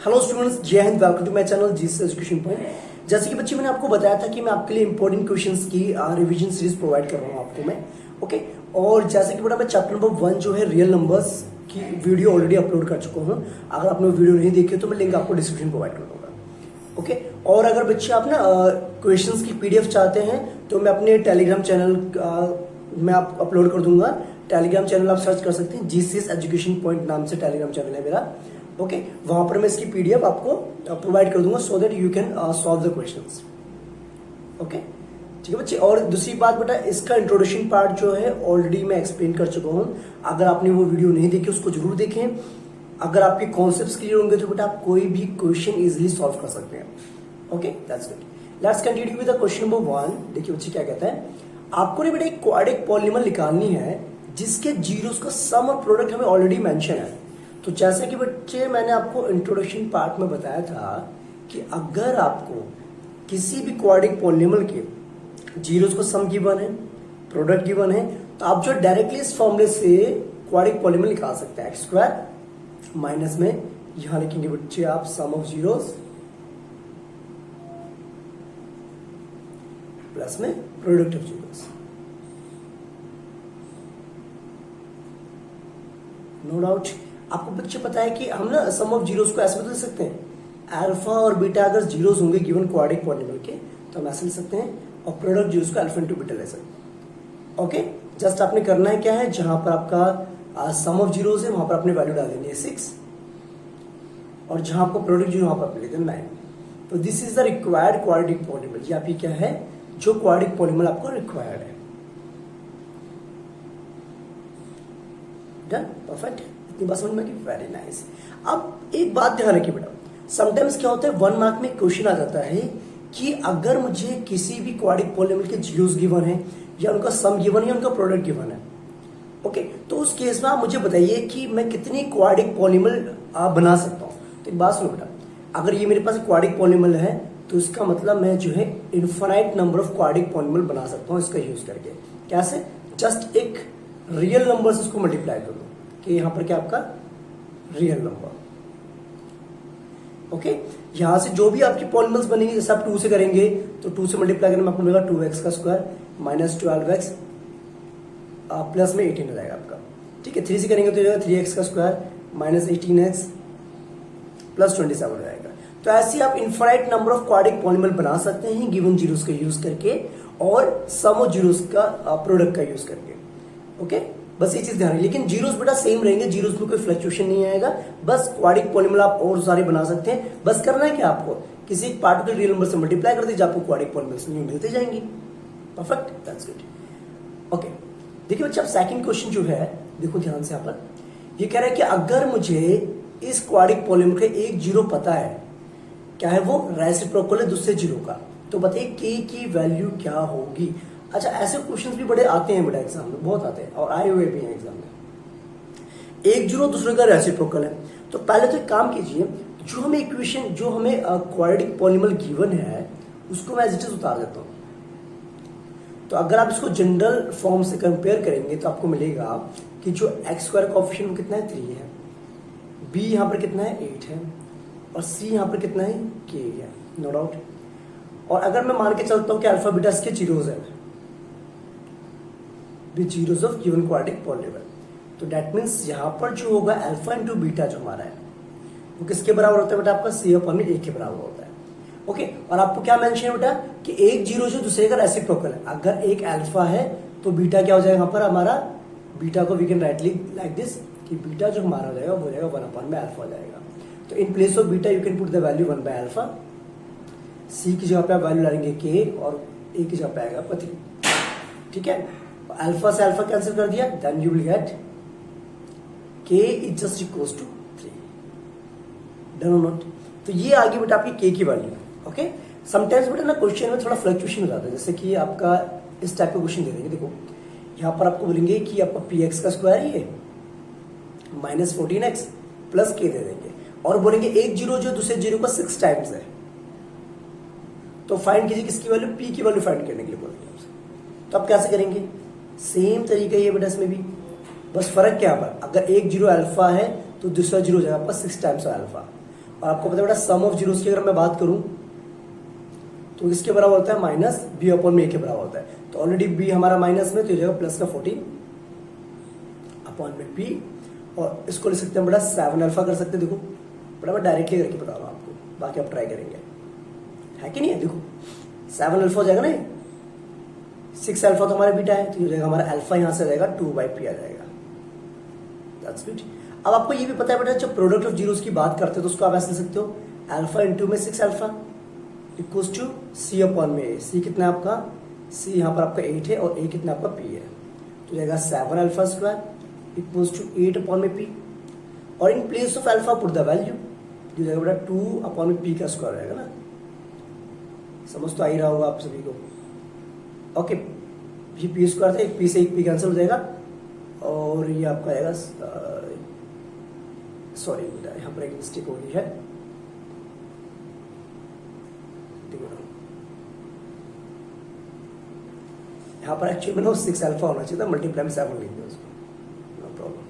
Hello students, जय हिंद। Welcome to my channel GS education point. जैसे कि बच्चे मैंने आपको बताया था कि मैं आपके लिए इंपॉर्टेंट क्वेश्चंस की रिवीजन सीरीज प्रोवाइड कर रहा हूँ आपको मैं। ओके, और जैसे कि बेटा मैं चैप्टर नंबर 1 जो है रियल नंबर्स की वीडियो ऑलरेडी अपलोड कर चुका हूँ। अगर आपने वो वीडियो नहीं देखी तो मैं लिंक आपको डिस्क्रिप्शन प्रोवाइड कर दूंगा। ओके, और अगर बच्चे आप ना क्वेश्चंस की पीडीएफ चाहते हैं तो मैं अपने टेलीग्राम चैनल में आप अपलोड कर दूंगा। टेलीग्राम चैनल आप सर्च कर सकते हैं, जीसीएस एजुकेशन पॉइंट नाम से टेलीग्राम चैनल है मेरा। ओके, वहां पर मैं इसकी पीडीएफ आपको प्रोवाइड कर दूंगा so that you can solve the questions. Okay, ठीक है बच्चे। और दूसरी बात बेटा, इसका इंट्रोडक्शन पार्ट जो है ऑलरेडी मैं एक्सप्लेन कर चुका हूं। अगर आपने वो वीडियो नहीं देखी उसको जरूर देखें। अगर आपके कॉन्सेप्ट्स क्लियर होंगे तो बेटा आप कोई भी क्वेश्चन इजिली सॉल्व कर सकते हैं। Okay, that's good. Let's continue with the question number 1। देखिए बच्चे क्या कहता है, आपको ने बेटा एक क्वाड्रिक पॉलीनॉमियल निकालनी है जिसके जीरोस का सम और प्रोडक्ट हमें ऑलरेडी मेंशन है। तो जैसे कि बच्चे मैंने आपको इंट्रोडक्शन पार्ट में बताया था कि अगर आपको किसी भी क्वाड्रिक पॉलीनॉमियल के जीरोस का सम गिवन है, प्रोडक्ट गिवन है, तो आप जो डायरेक्टली इस फॉर्मूले से क्वाड्रिक पॉलीनॉमियल निकाल सकते हैं। एक्स स्क्वायर माइनस में यहां लिखेंगे बच्चे आप सम ऑफ जीरोस प्लस में product of zeros. No doubt आपको बच्चे पता है कि हम ना सम ऑफ जीरोस को ऐसे बदल सकते हैं, अल्फा और बीटा अगर जीरोस होंगे गिवन क्वाड्रिक पॉलीनॉमियल के तो हम ऐसे लिख सकते हैं, और प्रोडक्ट जीरोस को अल्फा इनटू बीटा ले सकते हैं। ओके, जस्ट आपने करना है क्या है, जहां पर आपका सम ऑफ जीरोस है वहां पर आपने वैल्यू डाल देनी है 6, और जहां आपको प्रोडक्ट जीरो वहां पर आप लिख देना 9। तो this is the required quadratic polynomial. ये आपकी क्या है, जो क्वाड्रिक पॉलीनॉमियल आपको रिक्वायर्ड है। Done, perfect. इतनी बात समझ में कि वेरी नाइस। अब एक बात ध्यान रखिए बेटा, समटाइम्स क्या होता है 1 मार्क में क्वेश्चन आ जाता है कि अगर मुझे किसी भी क्वाड्रिक पॉलीनॉमियल के जीरोस गिवन है या उनका सम गिवन है या उनका प्रोडक्ट गिवन है, ओके, तो उस केस में आप मुझे बताइए कि मैं कितनी क्वाड्रिक पॉलीनॉमियल बना सकता हूं। तो एक बात सुनो बेटा, अगर ये मेरे पास क्वाड्रिक पॉलीनॉमियल है तो इसका मतलब मैं जो है infinite number of quadric polynomial बना सकता हूं इसका यूज करके। कैसे, जस्ट एक रियल नंबर से इसको मल्टीप्लाई कर दो कि यहां पर क्या आपका रियल नंबर। ओके, यहां से जो भी आपकी पॉलीनॉमियल्स बनेंगे, जैसे आप 2 से करेंगे तो 2 से मल्टीप्लाई करने में आपको मिलेगा 2x का स्क्वायर माइनस 12x प्लस में 18 हो जाएगा आपका। ठीक है, 3 से करेंगे तो 3x का स्क्वायर माइनस 18x प्लस 27 हो जाएगा। तो ऐसे आप infinite number of quadric polynomial बना सकते हैं गिवन जीरोस का यूज करके और सम ऑफ जीरोस का प्रोडक्ट का यूज करके। ओके, बस ये चीज ध्यान रखिए। लेकिन जीरोस बेटा सेम रहेंगे, जीरोस में कोई फ्लक्चुएशन नहीं आएगा। बस क्वाड्रिक पॉलीनॉमियल आप और सारे बना सकते हैं। बस करना है क्या, आपको किसी एक पार्टिकुलर रियल नंबर से मल्टीप्लाई कर दीजिए, आपको क्वाड्रिक पॉलीनॉमियल्स नहीं मिलते जाएंगे। Perfect, that's good. ओके, देखिए बच्चे अब सेकंड क्वेश्चन जो है, देखो ध्यान से यहाँ पर ये कह रहा है कि अगर मुझे इस क्वाड्रिक पॉलीनॉमियल का एक जीरो पता है, क्या है वो, रेसिप्रोकल है दूसरे जीरो का, तो बताइए के की वैल्यू क्या होगी। अच्छा, ऐसे क्वेश्चंस भी बड़े आते हैं बेटा एग्जाम में, बहुत आते हैं और आए हुए भी हैं एग्जाम में। एक जीरो दूसरे का रेसिप्रोकल है, तो पहले तो एक काम कीजिए, जो हमें इक्वेशन, जो हमें क्वाड्रिक पॉलीनॉमियल गिवन है उसको मैं एज इट इज उतार देता हूं। तो अगर आप इसको जनरल फॉर्म से कंपेयर करेंगे तो आपको मिलेगा कि जो एक्स स्क्वायर का ऑप्शन कितना है 3 है, बी यहां पर कितना है 8 है, और सी यहां पर कितना है के है, नो डाउट। और अगर मैं मान के चलता हूं कि अल्फा बीटा इसके जीरोस है, zeros of given quadric polynomial, तो दैट मींस यहां पर जो होगा अल्फा इंटू बीटा जो हमारा है वो किसके बराबर होता है बेटा, आपका सी अपॉन में 1 के बराबर होता है। ओके, और आपको क्या मेंशन है बेटा कि एक जीरो जो दूसरे का रेसिप्रोकल है, अगर एक अल्फा है तो बीटा क्या हो जाएगा यहां पर हमारा, बीटा को we can write like this कि बीटा जो हमारा हो जाएगा वो हो जाएगा 1 अपॉन में अल्फा हो जाएगा। तो in place of beta you can put the value 1 by alpha, c की जगह पे आप वैल्यू डालेंगे के, और ए की जगह पे आएगा 3। ठीक है, अल्फा से अल्फा कैंसिल कर दिया, then you will get k is just equals to 3। Done और नॉट। तो ये आ गई बेटा आपकी के की वैल्यू। ओके, समटाइम्स बेटा ना क्वेश्चन में थोड़ा फ्लक्चुएशन हो जाता है, जैसे कि आपका इस टाइप का क्वेश्चन दे देंगे। देखो यहां पर आपको बोलेंगे कि आपका px का स्क्वायर ये माइनस 14x प्लस के दे देंगे, और बोलेंगे एक जीरो जो दूसरे जीरो का 6 टाइम्स है, तो फाइंड कीजिए किसकी वैल्यू, p की वैल्यू फाइंड करने के लिए बोलेंगे आपसे। तो आप कैसे करेंगे, सेम तरीका ये बेटा इसमें भी, बस फर्क क्या है, अगर एक जीरो अल्फा है तो दूसरा जीरो हो जाएगा आपका 6 टाइम्स अल्फा, और आपको पता है बेटा सम ऑफ जीरोस की अगर मैं बात करूं तो इसके बराबर होता है माइनस बी अपॉन में ए के बराबर होता है। तो ऑलरेडी बी हमारा माइनस में, तो ये जाएगा प्लस का 14 अपॉन में पी, और इसको लिख सकते हैं बेटा 7 अल्फा कर सकते हैं। देखो बेटा मैं डायरेक्टली करके बता रहा हूँ आपको, बाकी आप ट्राई करेंगे, है कि नहीं है। देखो 7 अल्फा हो जाएगा ना, 6 अल्फा तो हमारा बीटा है, तो ये जाएगा हमारा अल्फा, यहां से रहेगा 2/p आ जाएगा। That's good. अब आपको ये भी पता है बेटा जब प्रोडक्ट ऑफ जीरोस की बात करते हो तो उसको आप ऐसे लिख सकते हो अल्फा इंटू में 6 alpha equals to c upon में ए। सी कितना है आपका, सी यहाँ पर आपका 8 है और ए कितना आपका पी है, तो जाएगा 7 alpha square equals to 8 upon में पी, और in place of alpha put the value, जो जाएगा बेटा 2 अपॉन में पी का स्क्वायर रहेगा ना। समझ तो आ ही रहा होगा आप सभी को। ओके, ये पी स्क्वायर था, एक पी से एक पी कैंसिल हो जाएगा, और ये आपका आएगा, सॉरी बेटा यहाँ पर एक मिस्टेक हो गई है, यहाँ पर एक्चुअली में 6 अल्फा होना चाहिए था, मल्टीप्लाई में 7 लिख दिया उसको, नो प्रॉब्लम।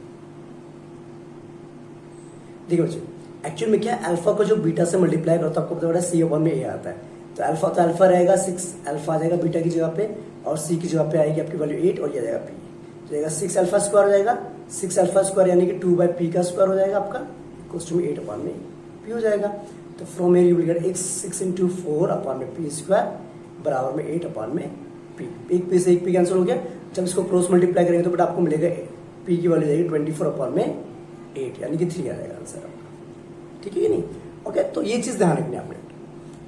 देखिए बच्चों एक्चुअल में क्या है, अल्फा को जो बीटा से मल्टीप्लाई करता है आपको पता है सी अपॉन में ए आता है, तो अल्फा रहेगा 6 अल्फा आ जाएगा बीटा की जगह पे, और सी की जगह पे आएगी आपकी वैल्यू 8, और ये आ जाएगा पी, तो जाएगा 6 अल्फा स्क्वायर हो जाएगा, 6 अल्फा स्क्वायर यानी कि 2/p का स्क्वायर हो जाएगा आपका, इक्वल्स टू 8 अपॉन में पी हो जाएगा। तो from here you will gate 6 into 4 upon में पी स्क्वायर बराबर में 8 अपॉन में पी। एक पी से एक पी कैंसिल हो गया, जब इसको क्रॉस मल्टीप्लाई करेंगे तो बेटा आपको मिलेगा पी की वैल्यू जाएगी 24 अपॉन में 8, यानी कि 3 आ जाएगा आंसर आपका, ठीक है कि नहीं। ओके, तो ये चीज ध्यान रखनी है आपने।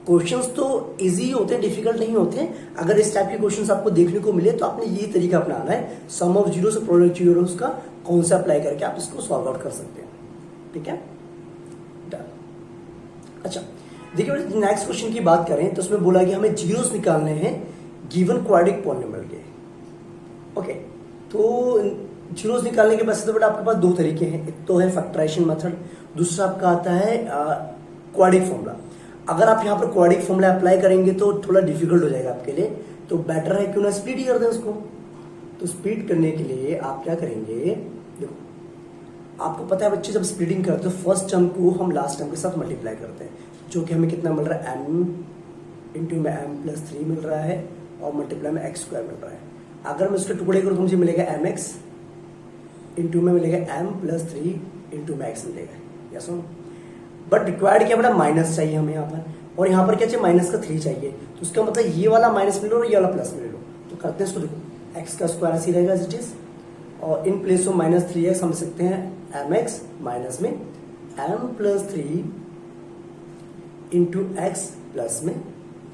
क्वेश्चंस तो इजी होते हैं, डिफिकल्ट नहीं होते। अगर इस टाइप के क्वेश्चंस आपको देखने को मिले तो आपने यही तरीका अपनाना है, सम ऑफ जीरो से प्रोडक्ट जीरोस का कौन सा अप्लाई करके आप इसको सॉल्व आउट कर सकते हैं, ठीक है। डन। अच्छा देखिए नेक्स्ट क्वेश्चन की बात करें तो उसमें बोला कि हमें जीरोस निकालने हैं गिवन क्वाड्रिक पॉलिनोमियल के। ओके, तो जीरोस निकालने के वैसे तो बेटा आपके पास दो तरीके हैं, एक तो है फैक्टराइजेशन मेथड, दूसरा आपका आता है क्वाड्रिक फॉर्मूला। अगर आप यहाँ पर क्वाड्रिक फॉर्मूला अप्लाई करेंगे तो थोड़ा डिफिकल्ट हो जाएगा आपके लिए, तो बेटर है क्यों ना स्प्लिट ही कर दें उसको। तो स्प्लिट करने के लिए आप क्या करेंगे, देखो आपको पता है बच्चे जब स्प्लिटिंग करते हो फर्स्ट टर्म को हम लास्ट टर्म के साथ मल्टीप्लाई करते हैं, जो कि हमें कितना मिल रहा है m इंटू में m+3 मिल रहा है और मल्टीप्लाई में x स्क्वायर मिल रहा है। अगर मैं इसके टुकड़े करूँ तो मुझे मिलेगा mx इंटू में मिलेगा m+3 इंटू में x मिलेगा, यस नो। बट रिक्वायर्ड क्या बेटा, माइनस चाहिए हमें यहाँ पर, और यहाँ पर क्या चाहिए, माइनस का 3 चाहिए। तो उसका मतलब ये वाला माइनस में लो और ये वाला प्लस में ले लो। तो करते हैं इसको, देखो x का स्क्वायर ऐसे रहेगा एज इट इज, और इन प्लेस ऑफ -3x हम सकते हैं mx माइनस में m+3 इंटू x प्लस में,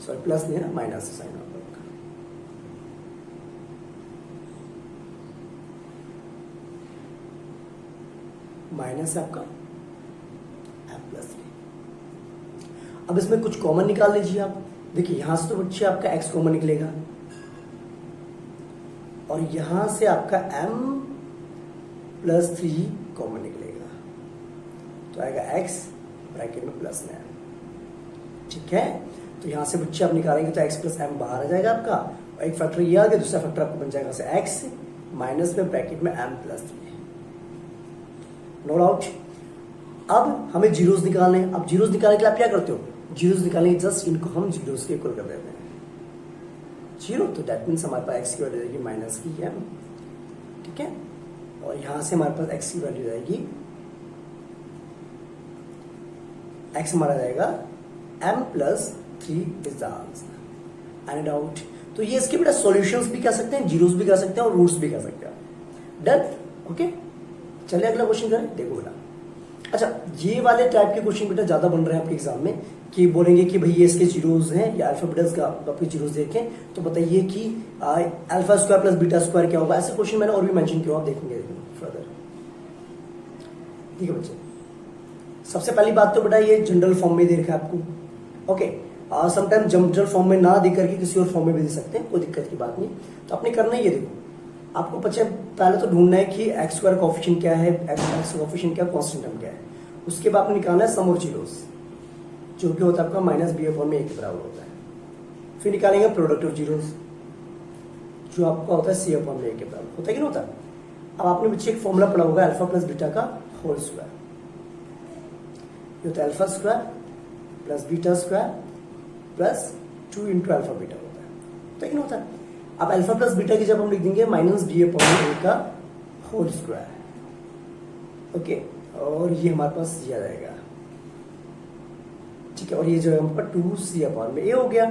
सॉरी प्लस नहीं है ना, माइनस साइन आपका माइनस है आपका m+3। अब इसमें कुछ कॉमन निकाल लीजिए आप। देखिए यहां से तो बच्चे आपका x कॉमन निकलेगा और यहां से आपका m+3 कॉमन निकलेगा, तो आएगा x ब्रैकेट में प्लस में m, ठीक है। तो यहां से बच्चे आप निकालेंगे तो x प्लस m बाहर आ जाएगा आपका, और एक फैक्टर ये आ गया, दूसरा फैक्टर आपको बन जाएगा से x माइनस में ब्रैकेट में m+3, नो डाउट। अब हमें जीरोस निकालने हैं। अब जीरोस निकालने के लिए आप क्या करते हो, जीरोस निकालने जस्ट इनको हम जीरोस के इक्वल कर देते हैं, जीरो, तो दैट मीन्स हमारे पास x की वैल्यू जाएगी माइनस की m, ठीक है। और यहां से हमारे पास x की वैल्यू जाएगी, x हमारा जाएगा m+3 is the answer. Any doubt? तो ये इसके बेटा सॉल्यूशंस भी कर सकते हैं, जीरोस भी कर सकते हैं और रूट्स भी कर सकते हैं। Done, okay. चलिए अगला क्वेश्चन करें। देखो बेटा, अच्छा ये वाले टाइप के क्वेश्चन बेटा ज्यादा बन रहे हैं आपके एग्जाम में, कि बोलेंगे कि भाई ये इसके जीरोस हैं या अल्फाबेट्स का आपके जीरोस देखें तो बताइए कि alpha square plus beta square क्या होगा। ऐसे क्वेश्चन मैंने और भी मेंशन किया, आप देखेंगे फर्दर, ठीक है बच्चे। सबसे पहली बात तो बेटा ये जनरल फॉर्म में दे रखा है आपको, ओके। समटाइम जनरल फॉर्म में ना दे करके किसी और फॉर्म में भी दे सकते हैं, कोई दिक्कत की बात नहीं। तो आपने करना ही है, देखो आपको पहले तो ढूंढना है कि एक्स स्क्वायर कोएफिशिएंट क्या है, एक्स कोएफिशिएंट क्या, कांस्टेंट टर्म क्या है। उसके बाद आपको निकालना है सम ऑफ जीरोस, जो कि होता है आपका -b/a के बराबर होता है। फिर निकालेंगे प्रोडक्ट ऑफ जीरोस, जो आपका होता है c/a के बराबर होता है कि नहीं होता। अब आपने बच्चे एक फॉर्मूला पढ़ा होगा अल्फा प्लस बीटा का होल स्क्वायर। ये होता है alpha square plus beta square plus 2 into alpha beta होता है, तो होता है। अब अल्फा प्लस बीटा की जब हम लिख देंगे माइनस बी अपॉन ए का होल स्क्वायर, ओके, और ये हमारे पास ये आ जाएगा, ठीक है, और ये जो है हमको 2c अपॉन में ए हो गया।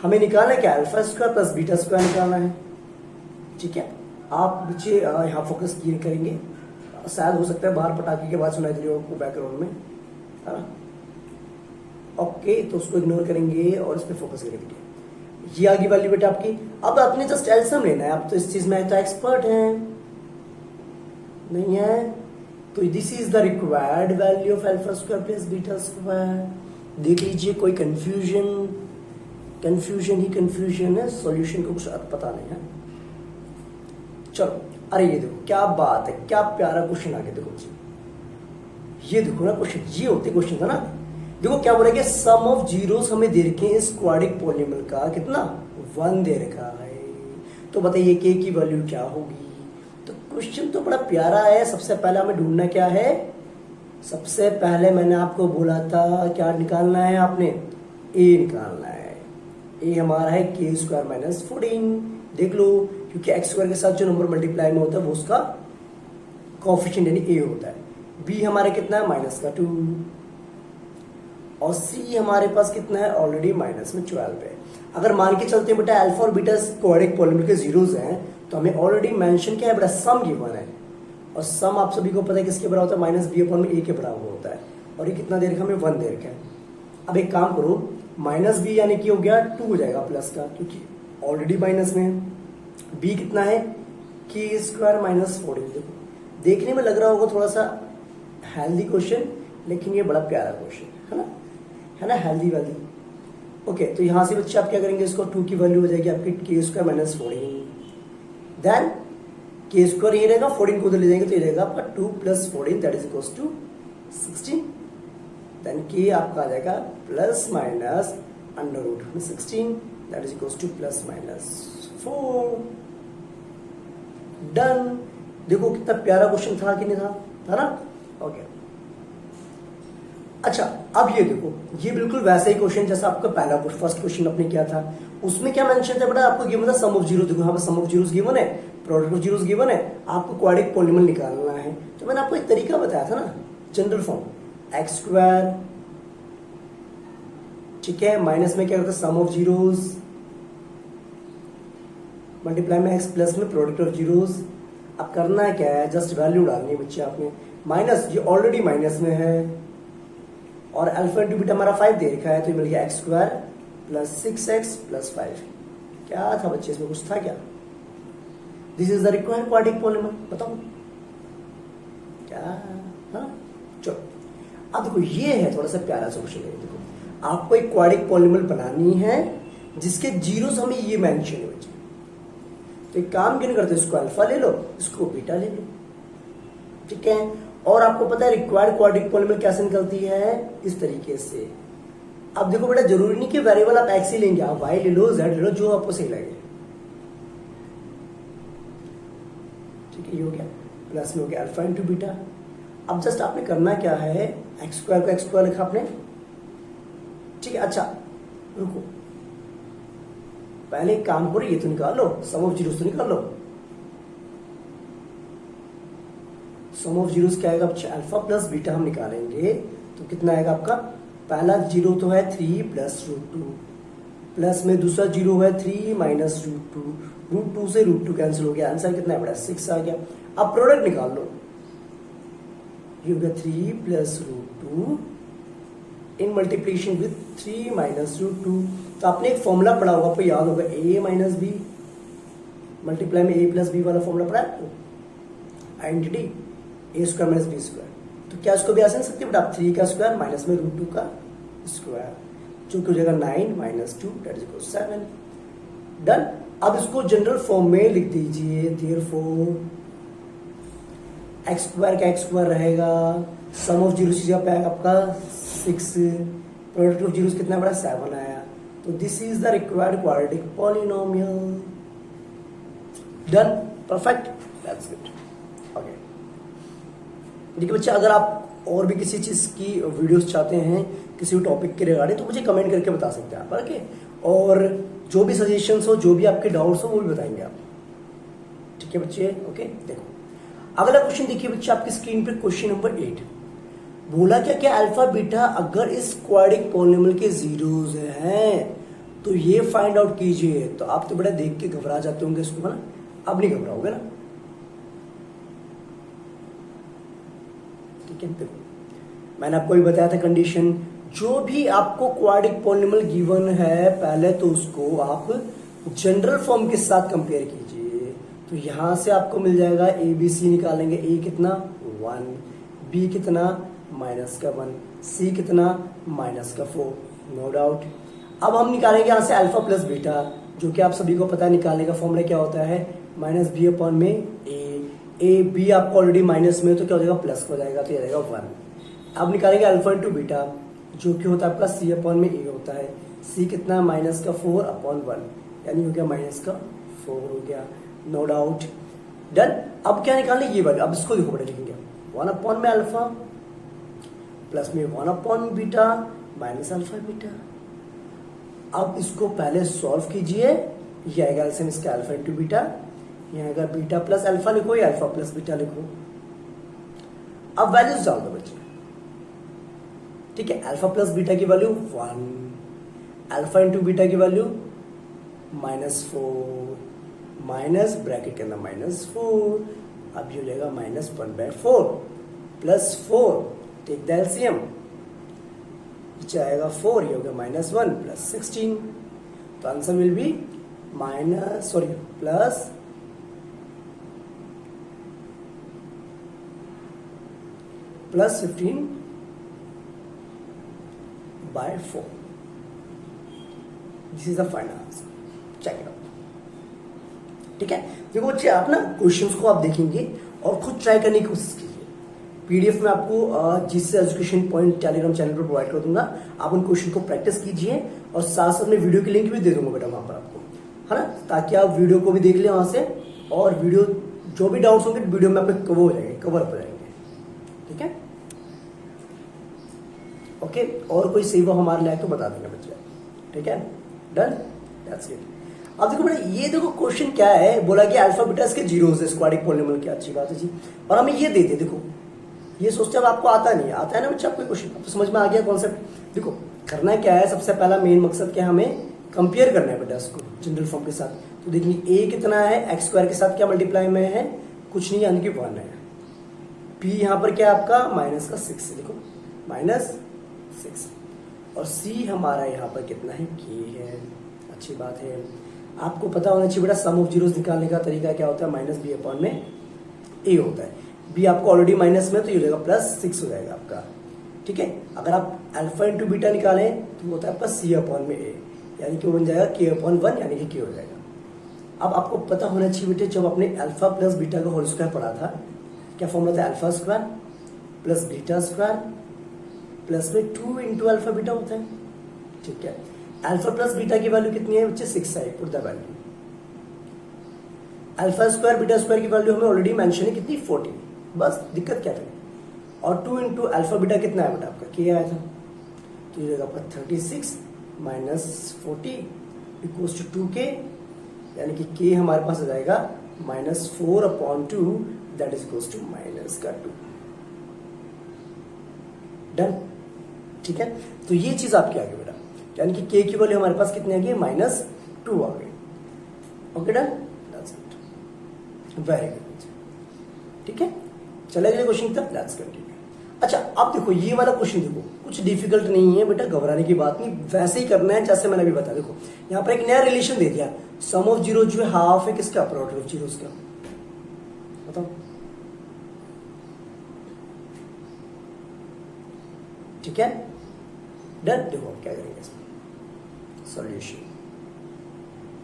हमें निकालना है क्या, alpha square plus beta square निकालना है, ठीक है। आप बच्चे यहाँ फोकस किए करेंगे, शायद हो सकता है बाहर पटाखे के बाद सुनाई दे रही हो आपको बैकग्राउंड में, है ना, ओके, तो उसको इग्नोर करेंगे और इस पर फोकस करेंगे। ये आगे वाली बेटा आपकी। अब आपने जस्ट एल्सियम लेना है, आप तो इस चीज में तो एक्सपर्ट हैं, नहीं है, तो this is the required value of alpha square plus beta square. देख लीजिए, कोई कंफ्यूजन ही कंफ्यूजन है, सॉल्यूशन को कुछ पता नहीं है। चलो, अरे ये देखो क्या बात है, क्या प्यारा क्वेश्चन आ गया, देखो जी, ये देखो ना क्वेश्चन, ये होते क्वेश्चन था ना। देखो क्या बोलेंगे, सम ऑफ जीरोस हमें दे रखे हैं इस क्वाड्रिक पॉलिनॉमियल का, कितना 1 दे रखा है, तो बताइए के की वैल्यू क्या होगी। तो क्वेश्चन तो बड़ा प्यारा है। सबसे पहले हमें ढूंढना क्या है, सबसे पहले मैंने आपको बोला था क्या निकालना है, आपने ए निकालना है। ए हमारा है के स्क्वायर माइनस 14, देख लो, क्योंकि एक्स स्क्वायर के साथ जो नंबर मल्टीप्लाई में होता है वो उसका कोएफिशिएंट यानी ए होता है। बी हमारे कितना है, माइनस का 2, और सी हमारे पास कितना है, ऑलरेडी माइनस में 12 है। अगर मान के चलते हैं बेटा अल्फा और बीटा क्वाड्रिक पॉलिनॉमियल के जीरोस हैं, तो हमें ऑलरेडी मेंशन क्या है बेटा, सम गिवन है, और सम आप सभी को पता है किसके बराबर होता है, माइनस बी अपॉन में ए के बराबर होता है, और ये कितना दे रखा है, हमें 1 दे रखा है। अब एक काम करो, माइनस बी यानी कि हो गया 2 हो जाएगा प्लस का, क्योंकि ऑलरेडी माइनस में है। बी कितना है, के स्क्वायर माइनस 14। देखो देखने में लग रहा होगा थोड़ा सा हेल्दी क्वेश्चन, लेकिन ये बड़ा प्यारा क्वेश्चन है ना, हेल्दी वाली। ओके, तो यहां से बच्चे आप क्या करेंगे, इसको 2 की वैल्यू हो जाएगी आपकी के स्क्वायर माइनस 14, देन के स्क्वायर ये रहेगा, 14 को उधर ले जाएंगे तो ये रहेगा आपका 2 plus 14 that is equals to 16, then k आपका आ जाएगा प्लस माइनस अंडर रूट में 16 that is equals two plus minus 4, done. देखो कितना प्यारा क्वेश्चन था कि नहीं था ना, ओके। अच्छा, अब ये देखो, ये बिल्कुल वैसा ही क्वेश्चन जैसा आपका पहला फर्स्ट क्वेश्चन अपने किया था, उसमें क्या मेंशन था बेटा, आपको गिवन था सम ऑफ जीरो। देखो यहाँ पे सम ऑफ जीरोस गिवन है, प्रोडक्ट ऑफ जीरोस गिवन है, आपको क्वाड्रिक पॉलिनॉमियल निकालना है। तो मैंने आपको एक तरीका बताया था ना, जनरल फॉर्म एक्स स्क्वायर, ठीक है, माइनस में क्या करता है सम ऑफ जीरोस, मल्टीप्लाई में एक्स प्लस में प्रोडक्ट ऑफ जीरोस। अब करना है क्या है, जस्ट वैल्यू डालनी है बच्चे आपने, माइनस, ये ऑलरेडी माइनस में है, और अल्फा इंटू बीटा हमारा 5 दे रखा है, तो ये मिल गया x square plus 6x plus 5। क्या था बच्चे, इसमें कुछ था क्या, this is the required quadric polynomial, बताओ क्या, हाँ चलो। अब देखो ये है थोड़ा सा प्यारा सा क्वेश्चन है। देखो आपको एक क्वाड्रिक पॉलिनॉमियल बनानी है जिसके जीरोस हमें ये मेंशन है बच्चे, तो एक काम क्यों नहीं करते, इसको अल्फा ले लो, इसको बीटा ले लो, ठीक है। और आपको पता है रिक्वायर्ड क्वाड्रिक पॉलिनॉमियल कैसे निकलती है, इस तरीके से। अब देखो बेटा, जरूरी नहीं कि वेरिएबल आप एक्स ही लेंगे, आप वाई ले लो, जेड ले लो, जो आपको सही लगे, ठीक है। ये हो गया, प्लस में हो गया अल्फा इंटू बीटा। अब जस्ट आपने करना क्या है, एक्स स्क्वायर को एक्स स्क्वायर लिखा आपने, ठीक है। अच्छा रुको, पहले एक काम करो, ये तो निकाल लो, सम ऑफ जीरोस तो निकाल लो। सम ऑफ जीरोस क्या आएगा, अल्फा प्लस बीटा हम निकालेंगे तो कितना आएगा आपका, पहला जीरो तो है 3 प्लस रूट 2, प्लस में दूसरा जीरो है 3 माइनस रूट 2, रूट 2 से रूट 2 कैंसिल हो गया, आंसर कितना है बड़ा 6 आ गया। अब प्रोडक्ट निकाल लो, ये हो गया 3 plus root 2 in multiplication with 3 minus root 2। तो आपने एक फॉर्मूला पढ़ा होगा, आपको याद होगा, ए माइनस बी मल्टीप्लाई में ए प्लस बी वाला फॉर्मूला पढ़ा है, आइडेंटिटी ए स्क्वायर माइनस बी स्क्वायर। तो क्या इसको भी आसान सकते हैं, बट आप 3 का स्क्वायर माइनस में रूट 2 का स्क्वायर, जो कि हो जाएगा 9 minus 2 that is equal 7, done. अब इसको जनरल फॉर्म में लिख दीजिए, देयरफॉर एक्स स्क्वायर का एक्स स्क्वायर रहेगा, सम ऑफ जीरोस पे आएगा आपका 6, प्रोडक्ट ऑफ जीरोस कितना बड़ा 7 आया। तो this is the required quadratic polynomial, done, perfect, that's good. Okay, देखिए बच्चा, अगर आप और भी किसी चीज़ की वीडियोस चाहते हैं किसी भी टॉपिक के रिगार्डिंग, तो मुझे कमेंट करके बता सकते हैं आप, ओके। और जो भी सजेशंस हो, जो भी आपके डाउट्स हो, वो भी बताएंगे आप, ठीक है बच्चे, ओके। देखो अगला क्वेश्चन देखिए बच्चे आपकी स्क्रीन पे, क्वेश्चन नंबर 8। बोला क्या क्या अल्फा बीटा अगर इस क्वाड्रिक पॉलिनोमियल के जीरोस हैं तो ये फाइंड आउट कीजिए। तो आप तो बड़ा देख के घबरा जाते होंगे इसको, है ना? अब नहीं घबराओगे ना, ठीक है। देखो मैंने आपको भी बताया था कंडीशन, जो भी आपको क्वाड्रिक पॉलिनोमियल गिवन है पहले तो उसको आप जनरल फॉर्म के साथ कंपेयर कीजिए। तो यहां से आपको मिल जाएगा ए बी सी निकालेंगे, ए कितना 1, बी कितना -1, सी कितना -4, नो डाउट। अब हम निकालेंगे यहां से अल्फा प्लस बीटा, जो कि आप सभी को पता है निकालने का फॉर्मूला क्या होता है, -b में ए बी आपको ऑलरेडी माइनस में, तो क्या हो जाएगा प्लस हो जाएगा, तो ये जाएगा 1। अब निकालेंगे अल्फा इंटू बीटा, जो कि होता है आपका c अपॉन में ए होता है, c कितना -4/1, यानी हो गया -4 हो गया, नो डाउट, डन। अब क्या निकालने ये वाले, अब इसको देखो बड़े लिखेंगे 1 अपॉन में अल्फा प्लस में 1 upon beta minus alpha beta. अब इसको पहले सॉल्व कीजिए, ये आएगा एलसीएम इसका अल्फा इंटू बीटा, ये आएगा बीटा प्लस अल्फा लिखो या अल्फा प्लस बीटा लिखो। अब वैल्यूज डाल दो बच्चे, ठीक है। अल्फा प्लस बीटा की वैल्यू 1, अल्फा इंटू बीटा की वैल्यू -4 माइनस ब्रैकेट के अंदर -4, अब ये हो जाएगा -1/4 प्लस 4, टेक द एलसीएम, आएगा 4, ये हो गया -1 प्लस 16, तो answer will be plus 15/4। This is the final answer, check it out, ठीक है। देखो बच्चे आप ना क्वेश्चंस को आप देखेंगे और खुद ट्राई करने की कोशिश कीजिए। पीडीएफ में आपको जिससे एजुकेशन पॉइंट टेलीग्राम चैनल पर प्रोवाइड कर दूंगा, आप उन क्वेश्चन को प्रैक्टिस कीजिए और साथ साथ में वीडियो की लिंक भी दे दूंगा बेटा वहां पर आपको, है ना, ताकि आप वीडियो को भी देख लें वहां से, और वीडियो जो भी डाउट्स होंगे वीडियो में आपके कवर हो जाएंगे, कवर अप हो जाएंगे, ठीक है, ओके। और कोई सेवा हमारे लायक तो बता देंगे बच्चे, ठीक है, डन, दैट्स इट। अब देखो बेटा, ये देखो क्वेश्चन क्या है, बोला कि अल्फा बीटा इसके जीरोस है स्क्वाड्रिक पॉलिनोमियल की, अच्छी बात है जी, और हमें ये देते, देखो ये सोचते अब आपको आता नहीं, आता है ना बच्चा आपको क्वेश्चन, अब तो समझ में आ गया कॉन्सेप्ट। देखो करना क्या है, सबसे पहला मेन मकसद क्या है, हमें कंपेयर करना है बेटा इसको जनरल फॉर्म के साथ। तो देखिए ए कितना है, एक्स स्क्वायर के साथ क्या मल्टीप्लाई में है, कुछ नहीं, यानी कि 1 है। पी यहाँ पर क्या है आपका -6 है, देखो -6, और सी हमारा यहाँ पर कितना है, के है, अच्छी बात है। आपको पता होना चाहिए बेटा सम ऑफ जीरोस निकालने का तरीका क्या होता है, -b में ए होता है, बी आपको ऑलरेडी माइनस में, तो ये हो जाएगा +6 हो जाएगा आपका, ठीक है। अगर आप अल्फा इंटू बीटा निकालें तो होता है आपका c में ए, यानी कि वो बन जाएगा k/1, यानी कि k हो जाएगा। अब आपको पता होना चाहिए बेटे, जब आपने अल्फा प्लस बीटा का होल स्क्वायर पढ़ा था, क्या फॉर्मूला था, alpha square plus beta square plus में 2 इंटू अल्फा बीटा होता है, ठीक है। अल्फा प्लस बीटा की वैल्यू कितनी है बच्चे, 6 है, put the value. Alpha square beta square की वैल्यू हमें ऑलरेडी मेंशन है कितनी, 40, बस दिक्कत क्या थी। और 2 इंटू अल्फा बीटा कितना है बेटा आपका, के आया था, तो ये आपका 36 माइनस 40 इक्वल्स टू 2k, यानी कि k हमारे पास आ जाएगा -4/2, that is equals to -2, done, ठीक है। तो ये चीज आपकी आ गई बेटा, यानी कि k की वैल्यू हमारे पास कितनी आ गई, -2 आ गई, okay done, that's it, very good, ठीक है। चले गए क्वेश्चन तक, लेट्स कंटिन्यू। अच्छा अब देखो ये वाला क्वेश्चन देखो, कुछ डिफिकल्ट नहीं है बेटा, घबराने की बात नहीं, वैसे ही करना है जैसे मैंने अभी बताया। देखो यहाँ पर एक नया रिलेशन दे दिया, सम ऑफ जीरो जो है हाफ है किसका, प्रोडक्ट ऑफ जीरोस का, बताओ, ठीक है, डन। देखो क्या करेंगे इसमें सॉल्यूशन,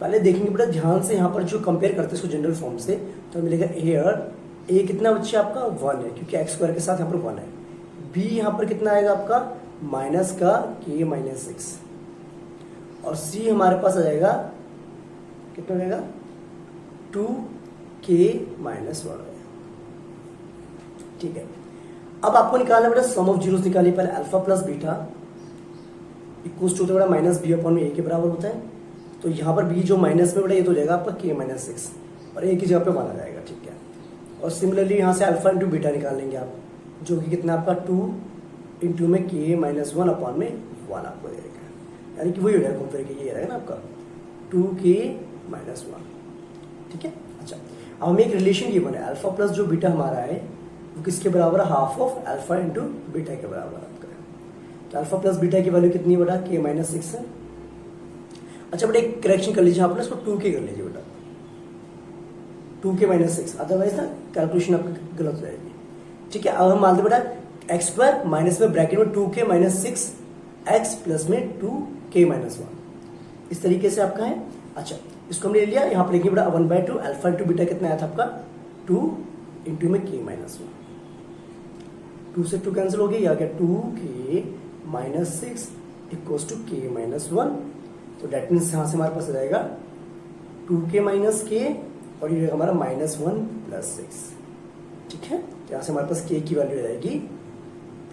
पहले देखेंगे बेटा ध्यान से, यहाँ पर जो कंपेयर करते हैं इसको जनरल फॉर्म से, तो मिलेगा एयर ए कितना बच्चे आपका 1 है, क्योंकि एक्स स्क्वायर के साथ यहाँ पर 1 है। बी यहाँ पर कितना आएगा आपका माइनस का k-6, और सी हमारे पास आ जाएगा कितना रहेगा 2k-1 आएगा, ठीक है। अब आपको निकालना बेटा सम ऑफ जीरोस निकालिए पहले alpha plus beta equals to बेटा माइनस बी अपॉन में ए के बराबर होता है। तो यहाँ पर बी जो माइनस में बेटा ये तो हो जाएगा आपका के माइनस 6 और ए की जगह पे 1 आ जाएगा, ठीक है। और सिमिलरली यहाँ से अल्फा इंटू बीटा निकाल लेंगे आप, जो कि कितना आपका 2 इंटू में के माइनस 1 अपॉन में 1 आपको देगा, यानी कि वही हो जाएगा घूम फिर के, ये रहेगा ना आपका 2k माइनस 1, ठीक है। अच्छा, अब हमें एक रिलेशन गिवन है, अल्फा प्लस जो बीटा हमारा है वो किसके बराबर है, half of alpha into beta के बराबर आपका। तो अल्फा प्लस बीटा की वैल्यू कितनी बेटा, के माइनस 6 है। अच्छा बेटा एक करेक्शन कर लीजिए, आपने इसको 2k कर लीजिए बेटा, 2k माइनस 6, अदरवाइज ना कैलकुलेशन आपकी गलत हो जाएगी, ठीक है। अब हम मानते बेटा एक्स स्क्वायर माइनस में ब्रैकेट में 2k माइनस 6 एक्स प्लस में 2k माइनस 1, इस तरीके से आपका है। अच्छा, इसको हमने ले लिया, यहाँ पर लिखिए बेटा 1/2 अल्फा इंटू बीटा कितना आया था आपका 2 इंटू में k माइनस 1, 2 से 2 कैंसिल हो गया, आ गया 2k minus 6 equals to k minus 1। तो डेट मीन्स यहाँ से हमारे पास आ जाएगा 2k माइनस k और ये हमारा माइनस 1 प्लस 6, ठीक है। तो यहाँ से हमारे पास k की वैल्यू आ जाएगी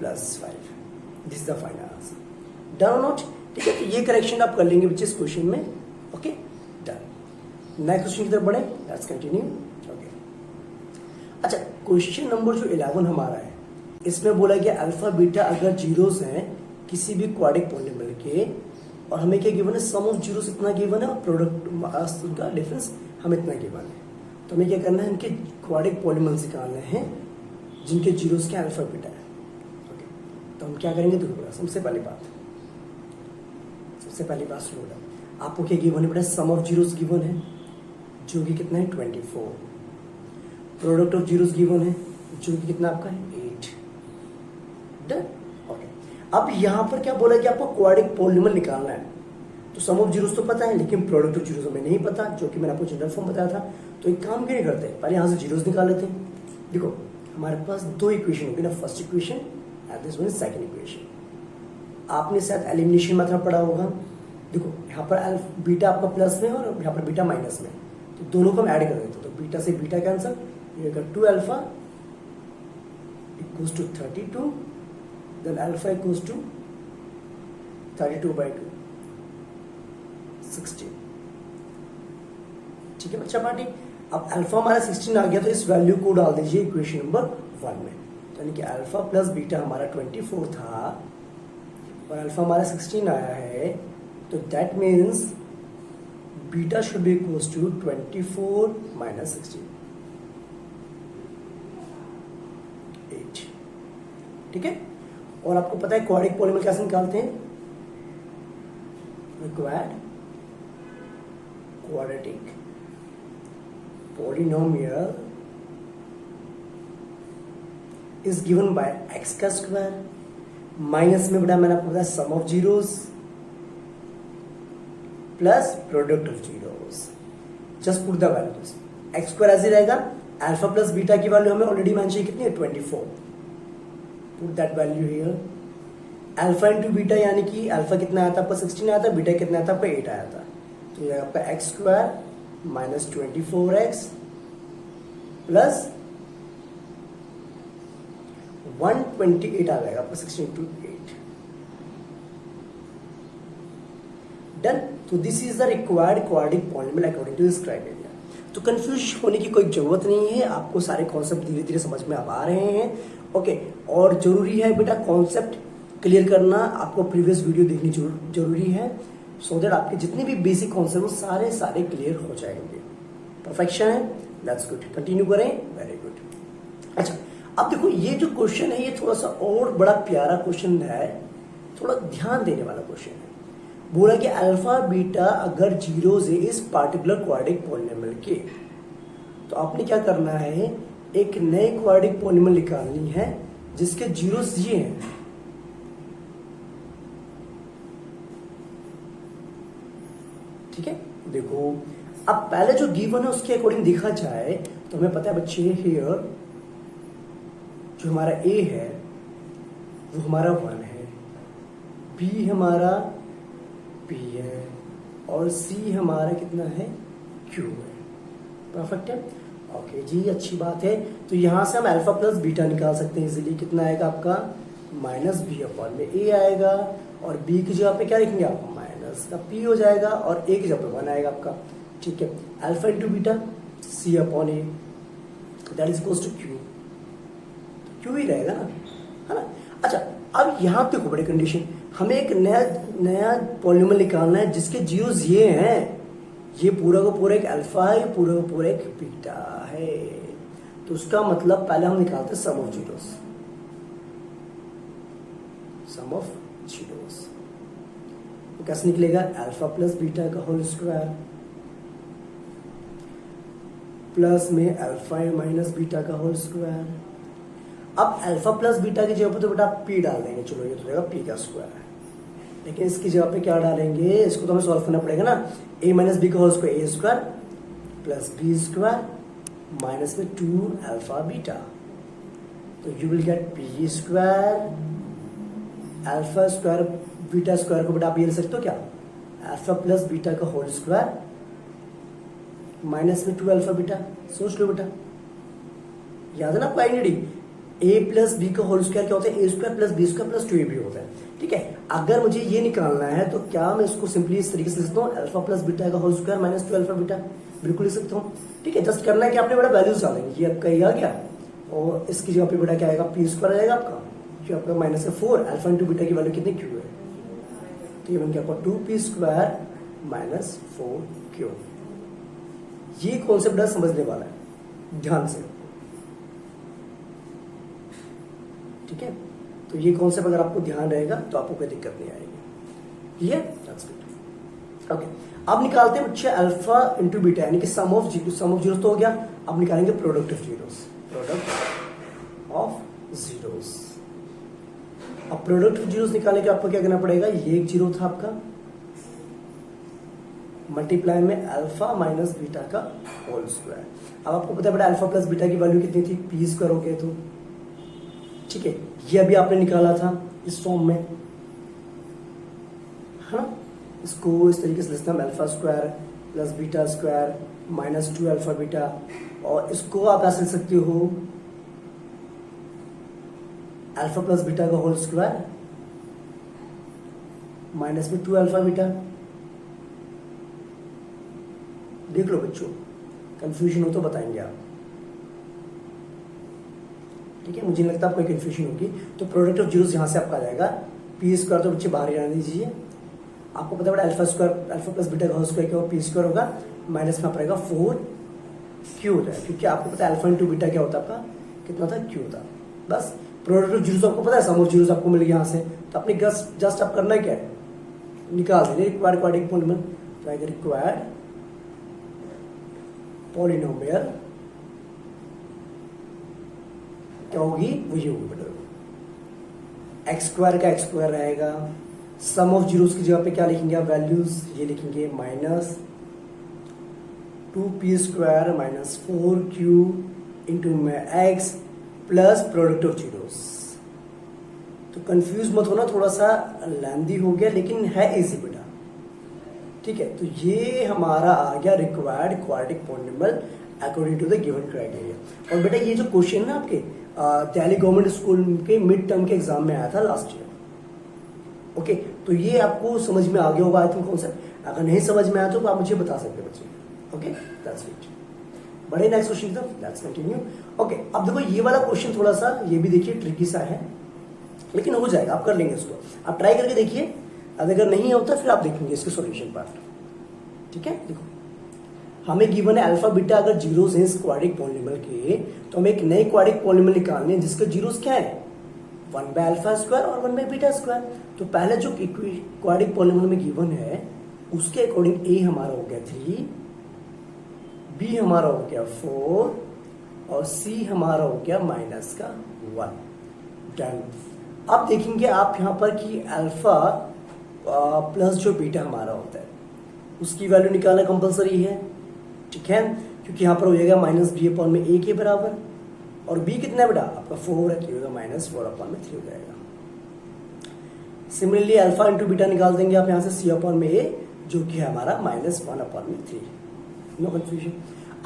+5। This is the final answer, done और नॉट, ठीक है। तो ये करेक्शन आप कर लेंगे विच इज क्वेश्चन में, ओके डन। नेक्स्ट क्वेश्चन की तरफ बढ़े, लेट्स कंटिन्यू, ओके। अच्छा, क्वेश्चन नंबर जो 11 हमारा है, इसमें बोला गया अल्फा बीटा अगर जीरोस हैं किसी भी क्वाड्रिक पॉलिनोमियल के, और हमें क्या गिवन है, सम ऑफ जीरोस इतना गिवन है और प्रोडक्ट का डिफरेंस हम इतना गिवन है। तो हमें क्या करना है, इनके क्वाड्रिक पॉलिनोमियल्स निकालने हैं जिनके जीरोस के अल्फा बीटा है, ओके। तो हम क्या करेंगे, देखो सबसे पहली बात सुनो, आपको क्या गिवन है बेटा, सम ऑफ जीरोस गिवन है जो कि कितना है 24, प्रोडक्ट ऑफ जीरोस गिवन है जो कि कितना आपका है 8, डन, ओके। अब यहां पर क्या बोला कि आपको क्वाड्रिक पॉलिनोमियल निकालना है, तो सम ऑफ जीरोस तो पता है लेकिन प्रोडक्ट ऑफ जीरोस हमें नहीं पता, जो कि मैंने आपको जनरल फॉर्म बताया था। तो एक काम क्यों नहीं करते, पहले यहां से जीरोस निकाल लेते हैं। देखो हमारे पास दो इक्वेशन होगी ना, first equation and this one is second equation. आपने शायद एलिमिनेशन मेथड पढ़ा होगा, देखो यहाँ पर बीटा आपका प्लस में और यहाँ पर बीटा माइनस में, तो दोनों को हम ऐड कर देते, तो बीटा से बीटा कैंसल, ये 2 alpha equals to 32, then alpha equals to 32/2 16, ठीक है बच्चा पार्टी। अब अल्फा हमारा 16 आ गया, तो इस वैल्यू को डाल दीजिए इक्वेशन नंबर 1 में, यानी कि अल्फा प्लस बीटा हमारा 24 था और अल्फा हमारा 16 आया है, तो that means beta should be equals to 24 minus 16, 8, ठीक है। और आपको पता है क्वाड्रिक पॉलिनोमियल कैसे निकालते हैं, required quadratic polynomial is given by x का स्क्वायर माइनस में बेटा मैंने आपको बताया sum of zeros plus product of zeros, just put the values, x square ऐसे रहेगा, अल्फा प्लस बीटा की वैल्यू हमें ऑलरेडी मान चाहिए कितनी है 24, put that value here, alpha into beta यानी कि अल्फा कितना आया था आपका 16 आया था, बीटा कितना आया था आपका 8 आया था, तो ये आपका x square minus 24x plus 128 आ जाएगा आपका 16 into 8, डन। तो this is the required quadratic polynomial according to this criteria. तो कंफ्यूज होने की कोई जरूरत नहीं है, आपको सारे कॉन्सेप्ट धीरे धीरे समझ में अब आ रहे हैं, ओके। और जरूरी है बेटा कॉन्सेप्ट क्लियर करना, आपको प्रीवियस वीडियो देखनी जरूरी है, सो दैट आपके जितने भी बेसिक कॉन्सेप्ट वो सारे क्लियर हो जाएंगे। परफेक्शन है, दैट्स गुड, कंटिन्यू करें, वेरी गुड। अच्छा, अब देखो ये जो क्वेश्चन है ये थोड़ा सा और बड़ा प्यारा क्वेश्चन है, थोड़ा ध्यान देने वाला क्वेश्चन है। बोला कि अल्फा बीटा अगर जीरोस है इस पार्टिकुलर क्वाड्रिक पॉलिनोमियल के, तो आपने क्या करना है, एक नए क्वाड्रिक पॉलिनोमियल निकालनी है जिसके जीरोस ये हैं, ठीक है। देखो अब पहले जो गिवन है उसके अकॉर्डिंग देखा जाए तो हमें पता है बच्चे, हियर जो हमारा ए है वो हमारा 1 है, बी हमारा p है और c हमारा कितना है q है, परफेक्ट है। ओके जी, अच्छी बात है। तो यहाँ से हम अल्फा प्लस बीटा निकाल सकते हैं इजीली। कितना आएगा आपका माइनस बी अपॉन में ए आएगा, और बी की जगह पे क्या लिखेंगे आप माइनस का पी हो जाएगा, और ए की जगह पे 1 आएगा आपका। ठीक है, alpha into beta c upon a that is equals to q, q ही रहेगा ना, है ना। अच्छा, अब यहाँ पे बड़ी कंडीशन, हमें एक नया पॉलिनोमियल निकालना है जिसके जीरोस ये हैं, ये पूरा का पूरा एक अल्फा है, ये पूरा का पूरा एक बीटा है। तो उसका मतलब पहले हम निकालते हैं sum of zeros, sum of zeros. तो कैसे निकलेगा, अल्फा प्लस बीटा का होल स्क्वायर प्लस में अल्फा माइनस बीटा का होल स्क्वायर। अब अल्फा प्लस बीटा की जगह पर तो बेटा आप पी डाल देंगे, चलो ये तो रहेगा पी का स्क्वायर, लेकिन इसकी जगह पे क्या डालेंगे, इसको तो हमें सॉल्व करना पड़ेगा ना। ए माइनस बी का whole square a square plus b square minus में 2 अल्फा बीटा, तो you will get p square alpha square beta square को बेटा आप ये लिख सकते हो क्या, अल्फा प्लस बीटा का होल स्क्वायर माइनस में 2 अल्फा बीटा। सोच लो बेटा, याद है ना आपको आइडेंटिटी, ए प्लस बी का होल स्क्वायर क्या होता है, a square plus b square plus 2ab होता है। ठीक है, अगर मुझे ये निकालना है तो क्या मैं इसको सिंपली इस तरीके से लिख सकता हूँ, अल्फा प्लस बीटा का whole square minus 2 alpha beta, बिल्कुल लिख सकता हूँ। ठीक है, जस्ट करना है कि आपने बड़ा वैल्यूज डालेंगे, ये आपका ये आ गया, और इसकी जगह पे बेटा क्या आएगा, पी स्क्वायर आ जाएगा आपका, जो आपका माइनस है 4 अल्फा इंटू बीटा की वैल्यू कितनी क्यू है, तो ये बन गया आपका 2p स्क्वायर माइनस 4q। ये कॉन्सेप्ट समझने वाला है ध्यान से, ठीक है। तो ये कॉन्सेप्ट अगर आपको ध्यान रहेगा तो आपको कोई दिक्कत नहीं आएगी। Clear, that's good. ओके, अब निकालते हैं बच्चे अल्फा इंटू बीटा, यानी कि sum of zero, sum of zeros तो हो गया, अब निकालेंगे product of zeros, product of zeros. अब प्रोडक्ट ऑफ जीरोस निकालने के आपको क्या करना पड़ेगा, ये एक जीरो था आपका, मल्टीप्लाई में अल्फा माइनस बीटा का होल स्क्वायर। अब आपको पता है बेटा अल्फा प्लस बीटा की वैल्यू कितनी थी, पी स्क्वायर हो गया, तो ठीक है, ये अभी आपने निकाला था इस फॉर्म में, हाँ, इसको इस तरीके से लिखते हैं alpha square plus beta square minus 2 alpha beta, और इसको आप ऐसे लिख सकते हो अल्फा प्लस बीटा का होल स्क्वायर माइनस में 2 अल्फा बीटा। देख लो बच्चों, कंफ्यूजन हो तो बताएंगे आप, ठीक है, मुझे नहीं लगता आपको कंफ्यूजन होगी। तो प्रोडक्ट ऑफ जीरोस यहां से आपका आ जाएगा, पी स्क्वायर तो बच्चे बाहर ही रहने दीजिए, आपको पता है alpha square alpha plus beta का होल स्क्वायर क्या होगा, पी स्क्वायर होगा, माइनस में आप रहेगा 4q होता है, क्योंकि आपको पता है अल्फा इंटू बीटा क्या होता है आपका, कितना था, q था। बस प्रोडक्ट ऑफ जीरोस आपको पता है, सम ऑफ जीरोस आपको मिल गया यहाँ से, तो अपने जस्ट आप करना क्या है, निकाल देंगे रिक्वायर्ड क्वाड्रेटिक पॉलिनोमियल, तो आएगा रिक्वायर्ड पॉलिनोमियल क्या होगी, वही होगी बेटा, एक्स स्क्वायर का एक्स स्क्वायर रहेगा, सम ऑफ जीरोस की जगह पे क्या लिखेंगे आप, वैल्यूज ये लिखेंगे minus 2p square minus 4q into में x plus product of zeros. तो कंफ्यूज मत होना, थोड़ा सा लेंदी हो गया लेकिन है इजी बेटा, ठीक है। तो ये हमारा आ गया required quadratic polynomial according to the given criteria. और बेटा ये जो क्वेश्चन ना आपके दिल्ली गवर्नमेंट स्कूल के मिड टर्म के एग्जाम में आया था लास्ट ईयर, ओके, तो ये आपको समझ में आ गया होगा आई थिंक कॉन्सेप्ट। अगर नहीं समझ में आया तो आप मुझे बता सकते बच्चे, ओके, दैट्स इट। बड़े नेक्स्ट क्वेश्चन था, लेट्स कंटिन्यू। ओके, अब देखो ये वाला क्वेश्चन थोड़ा सा, ये भी देखिए ट्रिकी सा है, लेकिन हो जाएगा, आप कर लेंगे इसको, आप ट्राई करके देखिए, अगर नहीं होता फिर आप देखेंगे इसके सॉल्यूशन पार्ट, ठीक है। देखो हमें गिवन है अल्फा बीटा अगर जीरोस हैं इस क्वाड्रेटिक पॉलिनोमियल के, तो हमें एक नए क्वाड्रेटिक पॉलिनोमियल निकालने हैं जिसके जीरोस क्या है, 1 बाय अल्फा स्क्वायर और 1 बाय बीटा स्क्वायर। तो पहले जो क्वाड्रेटिक पॉलिनोमियल में गिवन है उसके अकॉर्डिंग ए हमारा हो गया 3, बी हमारा हो गया 4 और सी हमारा हो गया माइनस का 1। डन। अब देखेंगे आप यहां पर कि अल्फा प्लस जो बीटा हमारा होता है उसकी वैल्यू निकालना कंपलसरी है, ठीक है, क्योंकि यहां पर हो जाएगा माइनस बी अपॉन में ए के बराबर, और बी कितना है बेटा आपका 4 है, तो होगा माइनस 4 अपॉन में 3 हो जाएगा। सिमिलरली अल्फा इंटू बीटा निकाल देंगे आप यहां से सी अपॉन में ए, जो कि है हमारा माइनस 1 अपॉन में 3। No confusion.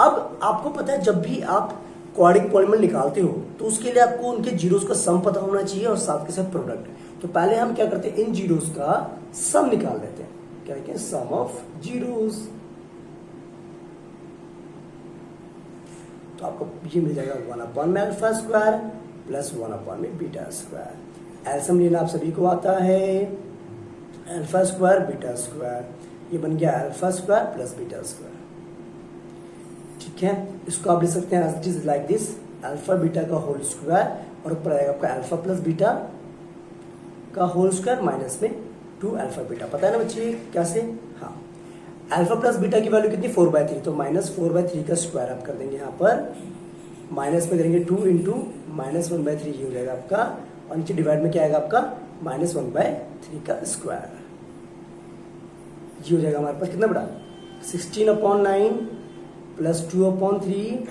अब आपको पता है जब भी आप क्वाड्रिक पॉलीनॉमियल निकालते हो तो उसके लिए आपको उनके जीरोस का सम पता होना चाहिए और साथ के साथ प्रोडक्ट। तो पहले हम क्या करते हैं, इन जीरोस का सम निकाल देते हैं। क्या लिखें, सम ऑफ जीरोस। तो आपको ये मिल जाएगा 1 में अल्फा स्क्वायर प्लस 1 में बीटा स्क्वायर। एलसीएम लेना आप सभी को आता है, अल्फा स्क्वायर बीटा स्क्वायर, ये बन गया alpha square plus beta square. ठीक है, इसको आप लिख सकते हैं as it is like this, alpha beta का होल स्क्वायर और ऊपर आएगा आपका अल्फा प्लस बीटा का होल स्क्वायर माइनस में 2 अल्फा बीटा। पता है ना बच्चे कैसे? हाँ, अल्फा प्लस बीटा की वैल्यू कितनी 4/3, तो -4/3 का स्क्वायर आप कर देंगे यहाँ पर, माइनस में करेंगे 2 इंटू -1/3 ये हो जाएगा आपका, और नीचे डिवाइड में क्या आएगा आपका -1/3 का स्क्वायर। ये हो जाएगा हमारे पास कितना बड़ा 16/9 प्लस 2/3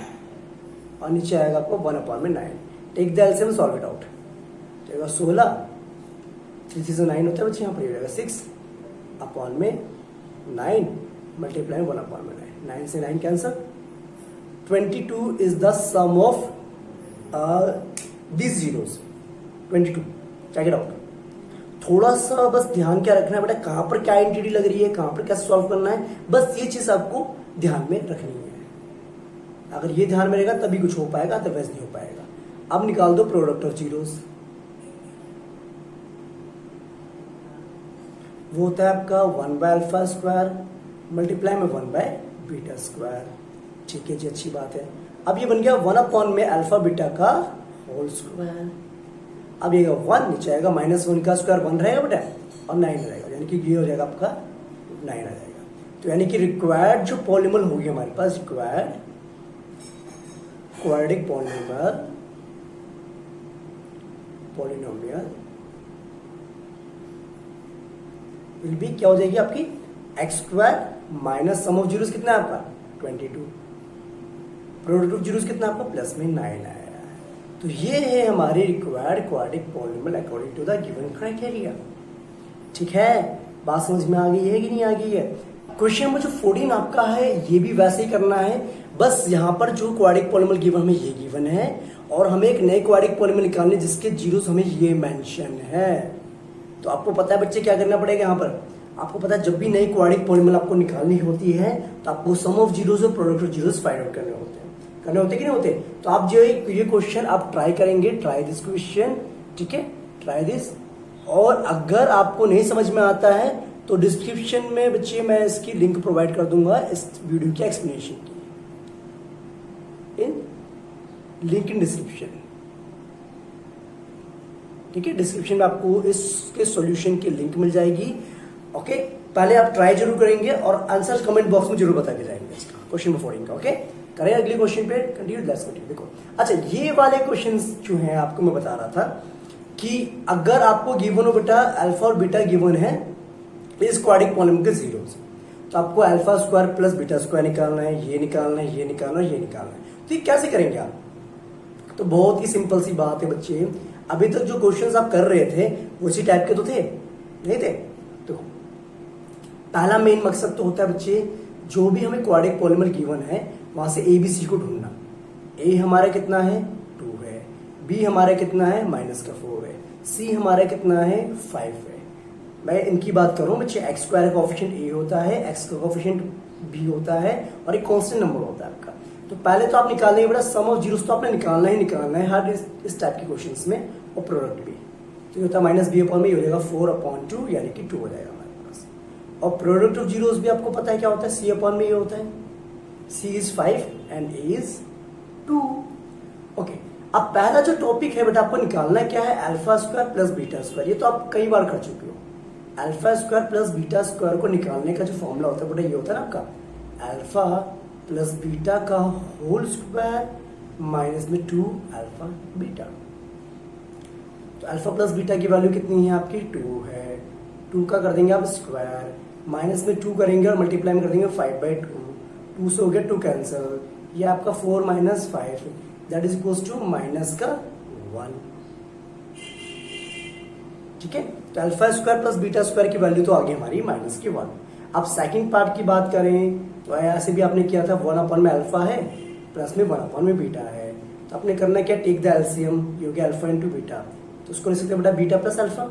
और नीचे आएगा आपको 1/9। Take the LCM, solve it out. जाएगा 16, 3 से 9 होता है बच्चे, यहाँ पर हो जाएगा 6/9 मल्टीप्लाई 1/9। 9 से 9 cancel. 22 is the sum of these zeros, 22। Check it out. थोड़ा सा बस ध्यान क्या रखना है बेटा, कहां पर क्या एंटिटी लग रही है, कहां पर कैसे सॉल्व करना है, बस ये चीज आपको ध्यान में रखनी है। अगर ये ध्यान में रहेगा तभी कुछ हो पाएगा, अदरवाइज नहीं हो पाएगा। अब निकाल दो प्रोडक्ट ऑफ जीरोस। वो होता है आपका 1/अल्फा स्क्वायर मल्टीप्लाई में 1/बीटा स्क्वायर। ठीक है जी, अच्छी बात है। अब ये बन गया 1 में अल्फा बीटा का होल स्क्वायर। अब ये 1 नीचे आएगा, -1 का स्क्वायर 1 रहेगा बेटा और 9 रहेगा, यानी कि ये हो जाएगा आपका 9 आ जाएगा। तो यानी कि रिक्वायर्ड जो पॉलीनॉमियल होगी हमारे पास, required quadratic polynomial will be क्या हो जाएगी आपकी x² minus sum of zeros कितना है आपका 22, प्रोडक्ट ऑफ जीरोस कितना आपका प्लस में 9 आया। तो ये है हमारी required quadratic polynomial according to the given criteria. ठीक है, बात समझ में आ गई है कि नहीं आ गई है? क्वेश्चन नंबर जो 14 आपका है ये भी वैसे ही करना है, बस यहाँ पर जो क्वाड्रिक पॉलीनॉमियल गिवन हमें ये गिवन है और हमें एक नए क्वाड्रिक पॉलीनॉमियल निकालने जिसके जीरोस हमें ये मेंशन है। तो आपको पता है बच्चे क्या करना पड़ेगा यहाँ पर, आपको पता है जब भी नई क्वाड्रिक पॉलीनॉमियल आपको निकालनी होती है तो आपको सम ऑफ जीरोस और product of zeros find out करने होते कि नहीं होते। तो आप जो ये क्वेश्चन आप ट्राई करेंगे, ट्राई दिस क्वेश्चन, ठीक है, ट्राई दिस। और अगर आपको नहीं समझ में आता है तो डिस्क्रिप्शन में बच्चे मैं इसकी लिंक प्रोवाइड कर दूंगा इस वीडियो की एक्सप्लेनेशन की, लिंक इन डिस्क्रिप्शन। ठीक है, डिस्क्रिप्शन में आपको इसके सॉल्यूशन की लिंक मिल जाएगी। ओके, पहले आप ट्राई जरूर करेंगे और आंसर कमेंट बॉक्स में जरूर बता के जाएंगे इसका क्वेश्चन नंबर 14 का। ओके, करें अगले क्वेश्चन पे कंटिन्यू, लेट्स कंटिन्यू। देखो अच्छा, ये वाले क्वेश्चंस जो हैं आपको मैं बता रहा था कि अगर आपको गिवन हो बेटा अल्फा और बीटा गिवन है इस क्वाड्रिक पॉलीनॉमियल के जीरोस, तो आपको alpha square plus beta square निकालना है, ये निकालना है, ये निकालना है, ये निकालना है। तो ये कैसे करेंगे आप? तो बहुत ही सिंपल सी बात है बच्चे, अभी तक जो क्वेश्चंस आप कर रहे थे उसी टाइप के तो थे, नहीं थे? तो पहला मेन मकसद तो होता है बच्चे, जो भी हमें क्वाड्रिक पॉलीनॉमियल गिवन है वहां से ए बी सी को ढूंढना। ए हमारा कितना है 2 है, बी हमारा कितना है -4 है, सी हमारा कितना है 5 है। मैं इनकी बात कर रहा हूं बच्चे, x² का कोएफिशिएंट ए होता है, x का कोएफिशिएंट बी होता है और एक कांस्टेंट नंबर होता है आपका। तो पहले तो आप निकालेंगे बेटा सम ऑफ जीरोस, तो आपने निकालना ही निकालना है हर इस टाइप के क्वेश्चंस में, और प्रोडक्ट भी। तो ये होता है -b/में, ये हो जाएगा 4/2 यानी कि 2 हो जाएगा हमारे पास। और प्रोडक्ट ऑफ जीरोस भी आपको पता है क्या होता है, c/में ये होता है, c is 5 and a is 2। Okay, अब पहला जो टॉपिक है बेटा आपको निकालना क्या है, alpha square plus beta square. ये तो आप कई बार कर चुके हो। Alpha square plus beta square को निकालने का जो फॉर्मूला होता है बेटा ये होता है ना आपका अल्फा प्लस बीटा का होल स्क्वायर माइनस में 2 अल्फा बीटा। तो अल्फा प्लस बीटा की वैल्यू कितनी है आपकी 2 है, 2 का कर देंगे आप स्क्वायर, माइनस में 2 करेंगे और मल्टीप्लाई में कर देंगे 5/2, 2 से हो गया 2 कैंसिल, ये आपका 4 - 5 दैट इज इक्वल्स टू -1। ठीक है, तो alpha square plus beta square की वैल्यू तो आ गई हमारी -1। अब सेकंड पार्ट की बात करें तो ऐसे भी आपने किया था 1 में अल्फा है प्लस में 1 में बीटा है, तो आपने करना क्या, टेक द एलसीएम, ये हो गया अल्फा इंटू बीटा, तो उसको लिख सकते हैं बेटा बीटा प्लस अल्फा।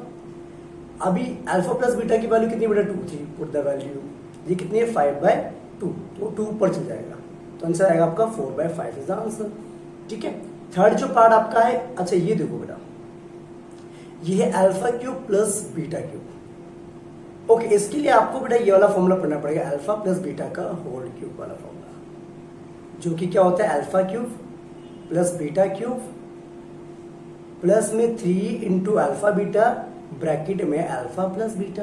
अभी अल्फा प्लस बीटा की वैल्यू कितनी बेटा 2 थी, पुट द वैल्यू, ये कितनी है 5/2, तो 2 ऊपर चल जाएगा, तो आंसर आएगा आपका 4/5 इज द आंसर। ठीक है, थर्ड जो पार्ट आपका है, अच्छा ये देखो बेटा, ये है alpha cube plus beta cube. Okay, इसके लिए आपको बेटा ये वाला फॉर्मूला पढ़ना पड़ेगा, अल्फा प्लस बीटा का होल क्यूब वाला फॉर्मूला, जो कि क्या होता है alpha cube plus beta cube plus में 3 इंटू अल्फा बीटा ब्रैकेट में अल्फा प्लस बीटा।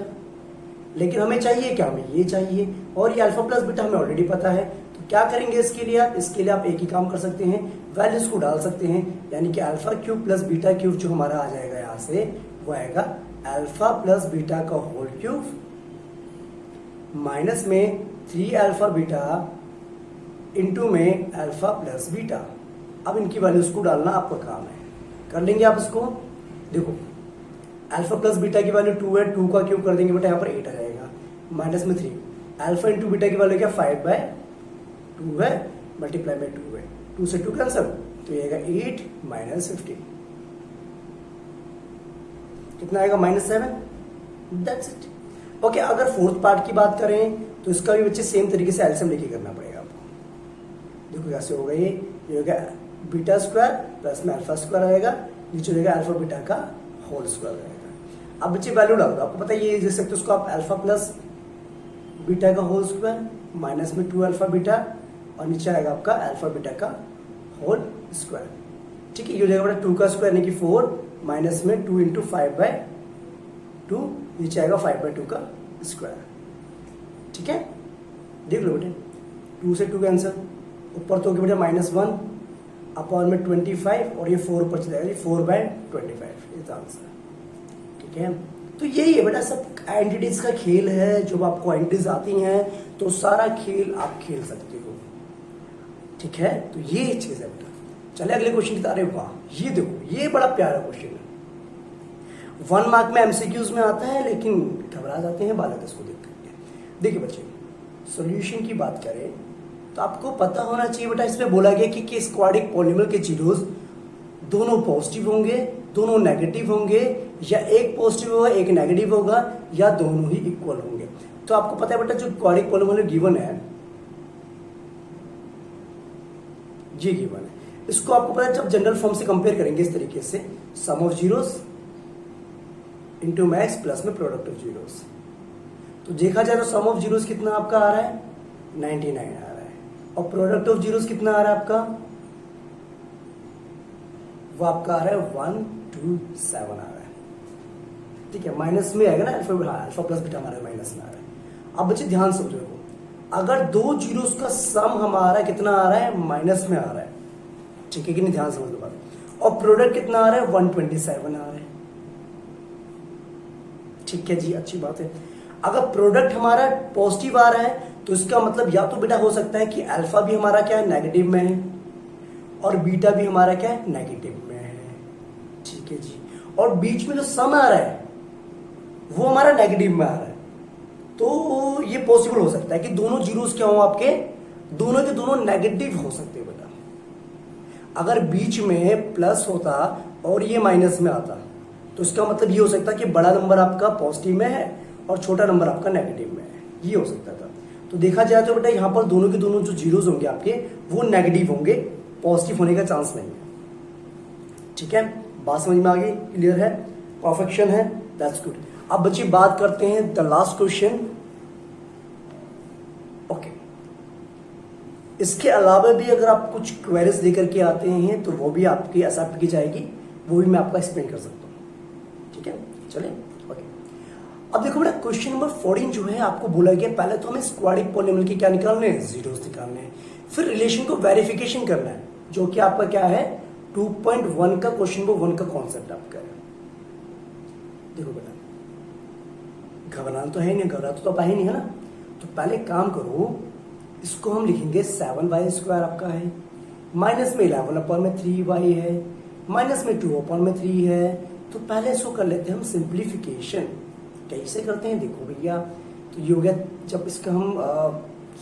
लेकिन हमें चाहिए क्या, हमें ये चाहिए, और ये अल्फा प्लस बीटा हमें ऑलरेडी पता है, तो क्या करेंगे इसके लिए आप, इसके लिए आप एक ही काम कर सकते हैं, वैल्यूज को डाल सकते हैं, यानी कि alpha cube plus beta cube जो हमारा आ जाएगा यहाँ से, वो आएगा अल्फा प्लस बीटा का होल क्यूब माइनस में 3 अल्फा बीटा इंटू में अल्फा प्लस बीटा। अब इनकी वैल्यूज को डालना आपका काम है, कर लेंगे आप इसको। देखो अल्फा प्लस बीटा की वैल्यू 2 है, 2 का क्यूब कर देंगे बेटा, यहाँ पर 8 आ जाएगा, माइनस में 3, अल्फा इंटू बीटा की वैल्यू क्या 5/2 है, मल्टीप्लाई में 2 है, 2 से 2 कैंसल, तो ये आएगा 8 माइनस 15, कितना आएगा -7, दैट्स इट। ओके, अगर फोर्थ पार्ट की बात करें तो इसका भी बच्चे सेम तरीके से एलसीएम लेके करना पड़ेगा आपको। देखो कैसे होगा, ये होगा बीटा स्क्वायर प्लस में अल्फा स्क्वायर आएगा, नीचे रहेगा अल्फा बीटा का होल स्क्वायर रहेगा। अब बच्चे वैल्यू डाल दो, आपको पता है ये लिख सकते हो उसको आप अल्फा प्लस बीटा का होल स्क्वायर माइनस में 2 अल्फा बीटा, और नीचे आएगा आपका अल्फा बीटा का होल स्क्वायर। ठीक है, ये हो जाएगा बेटा 2 का स्क्वायर यानी कि 4 माइनस में 2 इंटू 5/2, नीचे आएगा 5/2 का स्क्वायर। ठीक है, देख लो बेटे, 2 से 2 कैंसिल, ऊपर तो बेटा -1 अपॉन में 25, और ये 4 ऊपर चला जाएगा, 4/25 इज आंसर। ठीक है, तो यही है बेटा, सब एंटिटीज का खेल है। जब आपको एंटिटीज आती हैं तो सारा खेल आप खेल सकते हो। ठीक है, तो ये चीज है बेटा। चले अगले क्वेश्चन की तरफ। वाह, ये देखो, ये बड़ा प्यारा क्वेश्चन है, 1 मार्क में एमसीक्यूज में आता है, लेकिन घबरा जाते हैं बालक इसको देख करके। देखिए बच्चे, सॉल्यूशन की बात करें तो आपको पता होना चाहिए बेटा, इसमें बोला गया कि स्क्वाड्रिक पॉलीनॉमियल के जीरोस दोनों पॉजिटिव होंगे, दोनों नेगेटिव होंगे, या एक पॉजिटिव होगा एक नेगेटिव होगा, या दोनों ही इक्वल होंगे। तो आपको पता है बेटा, जो स्क्वाड्रिक पॉलीनॉमियल गिवन है, ये गिवन है, इसको आपको पता है जब जनरल फॉर्म से कंपेयर करेंगे इस तरीके से, सम ऑफ जीरोस इंटू मैक्स प्लस में प्रोडक्ट ऑफ जीरोस, तो देखा जाए तो सम ऑफ जीरोस कितना आपका आ रहा है 99 आ रहा है, और प्रोडक्ट ऑफ जीरोस कितना आ रहा है आपका, वो आपका आ रहा है 127 आ रहा है। ठीक है, माइनस में आएगा ना, अल्फा प्लस बीटा हमारा माइनस में आ रहा है। अब बच्चे ध्यान से समझो, अगर 2 जीरोस का सम हमारा कितना आ रहा है, माइनस में आ रहा है। ठीक है कि नहीं, ध्यान समझ लो बात, और प्रोडक्ट कितना आ रहा है 127 आ रहा है। ठीक है जी, अच्छी बात है। अगर प्रोडक्ट हमारा पॉजिटिव आ रहा है तो इसका मतलब या तो बेटा हो सकता है कि अल्फा भी हमारा क्या है नेगेटिव में है, और बीटा भी हमारा क्या है नेगेटिव में है। ठीक है जी, और बीच में जो सम आ रहा है वो हमारा नेगेटिव में आ रहा है, तो ये पॉसिबल हो सकता है कि दोनों जीरोस क्या हो आपके, दोनों के दोनों नेगेटिव हो सकते हैं बेटा। अगर बीच में प्लस होता और ये माइनस में आता तो इसका मतलब ये हो सकता है कि बड़ा नंबर आपका पॉजिटिव में है और छोटा नंबर आपका नेगेटिव में है, ये हो सकता था। तो देखा जाए तो बेटा यहाँ पर दोनों के दोनों जो जीरोस होंगे आपके वो नेगेटिव होंगे, पॉजिटिव होने का चांस नहीं है। ठीक है, बात समझ में आ गई, क्लियर है, परफेक्शन है, दैट्स गुड। अब बच्चे बात करते हैं द लास्ट क्वेश्चन। ओके, इसके अलावा भी अगर आप कुछ क्वेरीज लेकर के आते हैं तो वो भी आपकी एक्सेप्ट की जाएगी, वो भी मैं आपका एक्सप्लेन कर सकता हूँ। ठीक है, चलें। ओके, अब देखो बेटा, क्वेश्चन नंबर 14 जो है आपको बोला गया, पहले तो हमें स्क्वाड्रिक पॉलीनॉमियल के क्या निकालने हैं, जीरोस निकालने हैं, फिर रिलेशन को वेरिफिकेशन करना है, जो कि आपका क्या है 2.1 का क्वेश्चन नंबर 1 का कॉन्सेप्ट आपका है। देखो बेटा, घबराना तो है नहीं, घबरा तो आप ही नहीं है ना, तो पहले काम करो, इसको हम लिखेंगे 7y² आपका है, माइनस में 11/3y है, माइनस में 2/3 है। तो पहले इसको कर लेते हैं हम सिंप्लीफिकेशन। कैसे करते हैं देखो भैया, तो तो ये हो गया। जब इसका हम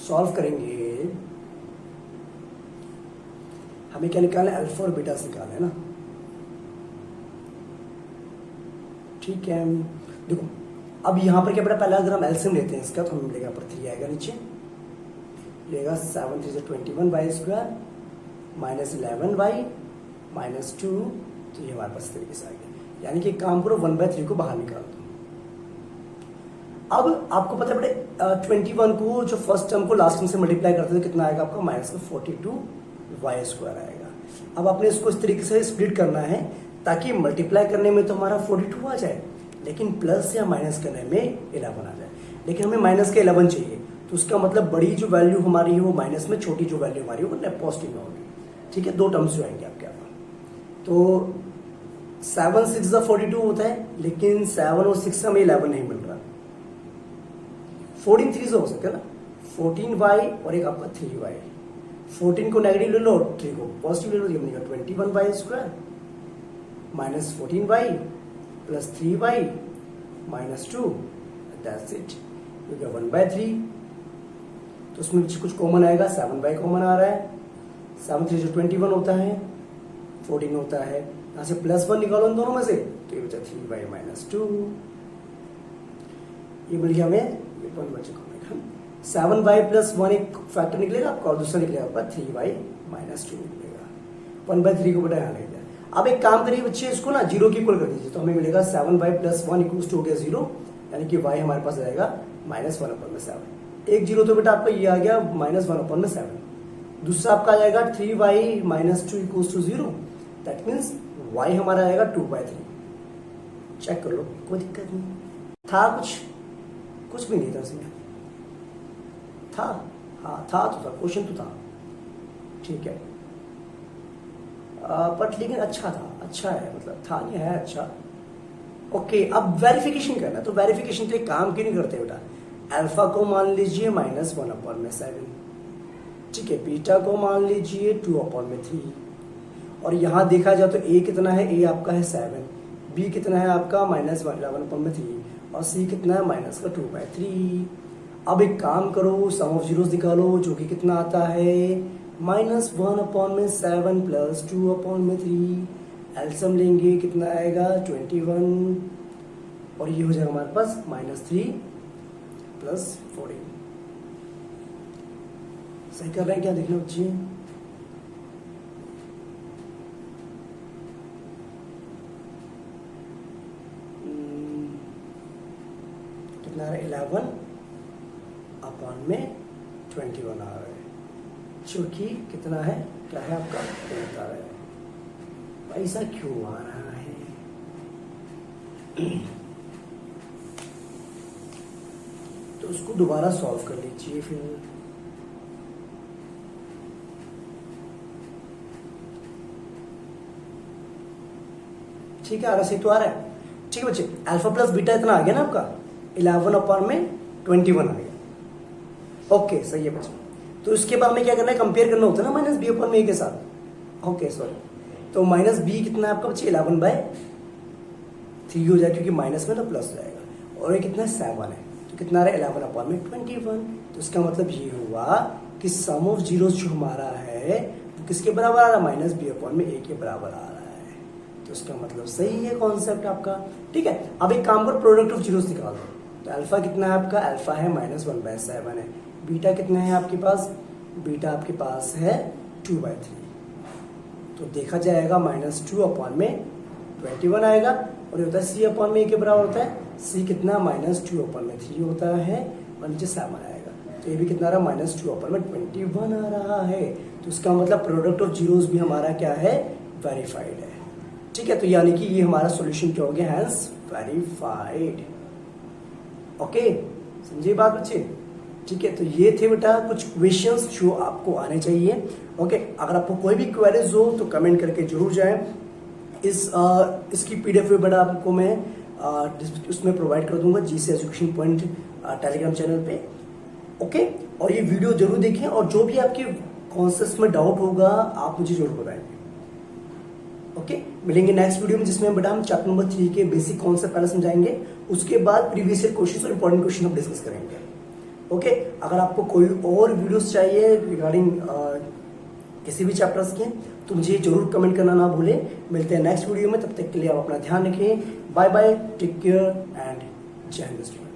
सॉल्व करेंगे, हमें क्या निकालना है, अल्फा और बीटा से निकालना है ना। ठीक है, देखो अब यहाँ पर क्या बेटा, पहले अगर हम एलसीएम लेते हैं इसका, तो हमें मिलेगा पर 3 आएगा नीचे, मिलेगा 7 3 21 y square minus 11 y minus 2, तो ये हमारे पास तरीके से आ गया। यानी कि काम करो 1/3 को बाहर निकाल दो। अब आपको पता है बेटा 21 को जो फर्स्ट टर्म को लास्ट टर्म से मल्टीप्लाई करते हैं तो कितना आएगा आपका, माइनस का 42 वाई स्क्वायर आएगा। अब आपने इसको इस तरीके से स्प्लिट करना है ताकि मल्टीप्लाई करने में तो हमारा 42 आ जाए, लेकिन प्लस या माइनस करने में 11 आ जाए। लेकिन हमें माइनस का 11 चाहिए, तो उसका मतलब बड़ी जो वैल्यू हमारी है वो माइनस में, छोटी जो वैल्यू हमारी है वो पॉजिटिव में होगी। ठीक है, 2 टर्म्स जो आएंगे आपके यहाँ पर। तो 7 6 42 होता है, लेकिन 7 और 6 से हमें 11 नहीं मिल रहा। 14 3 से हो सकता है ना, 14y और एक आपका 3y। 14 को नेगेटिव ले लो, 3 को पॉजिटिव ले लो, ये बनेगा 21y square minus 14y plus 3y minus 2, that's it, ये 1/3। तो उसमें कुछ कॉमन आएगा, 7y कॉमन आ रहा है, 7 3 21 होता है, 14 होता है, यहाँ से +1 निकालो इन दोनों में से, तो ये बचा 3y माइनस 2, ये मिल गया हमें 1 बचा 7y प्लस 1 एक फैक्टर निकलेगा आपका और दूसरा निकलेगा आपका 3y माइनस 2 निकलेगा। 1/3 को बेटा यहाँ ले दिया। अब एक काम करिए बच्चे, इसको ना 0 की इक्वल कर दीजिए, तो हमें मिलेगा 7y प्लस 1 इक्वल्स टू हो गया 0, यानी कि y हमारे पास आएगा -1/7। एक 0 तो बेटा आपका ये आ गया -1/7। दूसरा आपका आ जाएगा 3y minus 2 equals to 0, that means y हमारा आएगा 2/3। चेक कर लो, कोई दिक्कत नहीं था, कुछ भी नहीं था इसमें, था, हाँ था तो था, क्वेश्चन तो था, ठीक है। बट लेकिन अच्छा था, अच्छा है, मतलब था नहीं है, अच्छा। ओके, अब वेरिफिकेशन करना है, तो वेरिफिकेशन तो एक काम क्यों नहीं करते बेटा, अल्फा को मान लीजिए -1/7, ठीक है, बीटा को मान लीजिए 2/3, और यहाँ देखा जाए तो a कितना है, a आपका है 7, b कितना है आपका -11/3, और c कितना है -2/3। अब एक काम करो, सम ऑफ जीरोस निकालो, जो कि कितना आता है -1/7 प्लस 2/3। एलसीएम लेंगे, कितना आएगा 21, और ये हो जाएगा हमारे पास -3 प्लस 14। सही कर रहे हैं क्या, देखना बच्चे। कितना आ रहा है 11/21 आ रहा है, जो कि कितना है, क्या है आपका, आ रहा है। ऐसा क्यों आ रहा है, तो उसको दोबारा सॉल्व कर लीजिए फिर। ठीक है, सही तो आ रहा है। ठीक है बच्चे, अल्फा प्लस बीटा इतना आ गया ना आपका, 11/21 आ गया। ओके, सही है बच्चे। तो इसके बाद में क्या करना है, कंपेयर करना होता है ना -b/a के साथ। ओके सॉरी, तो -b कितना है आपका बच्चे, 11/3 हो जाएगा, क्योंकि माइनस में तो प्लस जाएगा, और ये कितना 7 है, तो कितना आ रहा है 11/21। तो इसका मतलब ये हुआ कि सम ऑफ जीरोस जो हमारा है वो किसके बराबर आ रहा है, -b/a के बराबर आ रहा है। तो इसका मतलब सही है कॉन्सेप्ट आपका। ठीक है, अब एक काम करो, प्रोडक्ट ऑफ जीरोस निकाल दो। तो अल्फा कितना है आपका, अल्फा है -1/7 है। बीटा कितना है आपके पास, बीटा आपके पास है 2/3। तो देखा जाएगा -2/21 आएगा, और ये होता है c/a के बराबर होता है। c कितना -2/3 होता है, और नीचे 7 आएगा, तो ये भी कितना रहा -2/21 आ रहा है। तो इसका मतलब प्रोडक्ट ऑफ जीरोस भी हमारा क्या है, वेरीफाइड है। ठीक है, तो यानी कि ये हमारा सॉल्यूशन क्या हो गया, हैंस वेरीफाइड। ओके, समझिए बात बच्चे। ठीक है, तो ये थे बेटा कुछ क्वेश्चंस जो आपको आने चाहिए। ओके, अगर आपको कोई भी क्वेरीज हो तो कमेंट करके जरूर जाएं। इसकी पीडीएफ भी बेटा आपको मैं उसमें प्रोवाइड कर दूंगा, GC education point Telegram channel पे। ओके, और ये वीडियो जरूर देखें, और जो भी आपके कॉन्सेप्ट में डाउट होगा आप मुझे जरूर बताएंगे। ओके, मिलेंगे नेक्स्ट वीडियो में जिसमें बेटा हम चैप्टर नंबर 3 के बेसिक कॉन्सेप्ट पहले समझाएंगे, उसके बाद प्रीवियस ईयर क्वेश्चन और इंपॉर्टेंट क्वेश्चन हम डिस्कस करेंगे। ओके, अगर आपको कोई और वीडियोस चाहिए रिगार्डिंग किसी भी चैप्टर्स के तो मुझे जरूर कमेंट करना ना भूलें। मिलते हैं नेक्स्ट वीडियो में, तब तक के लिए आप अपना ध्यान रखें। Bye bye, take care and जय हिंद।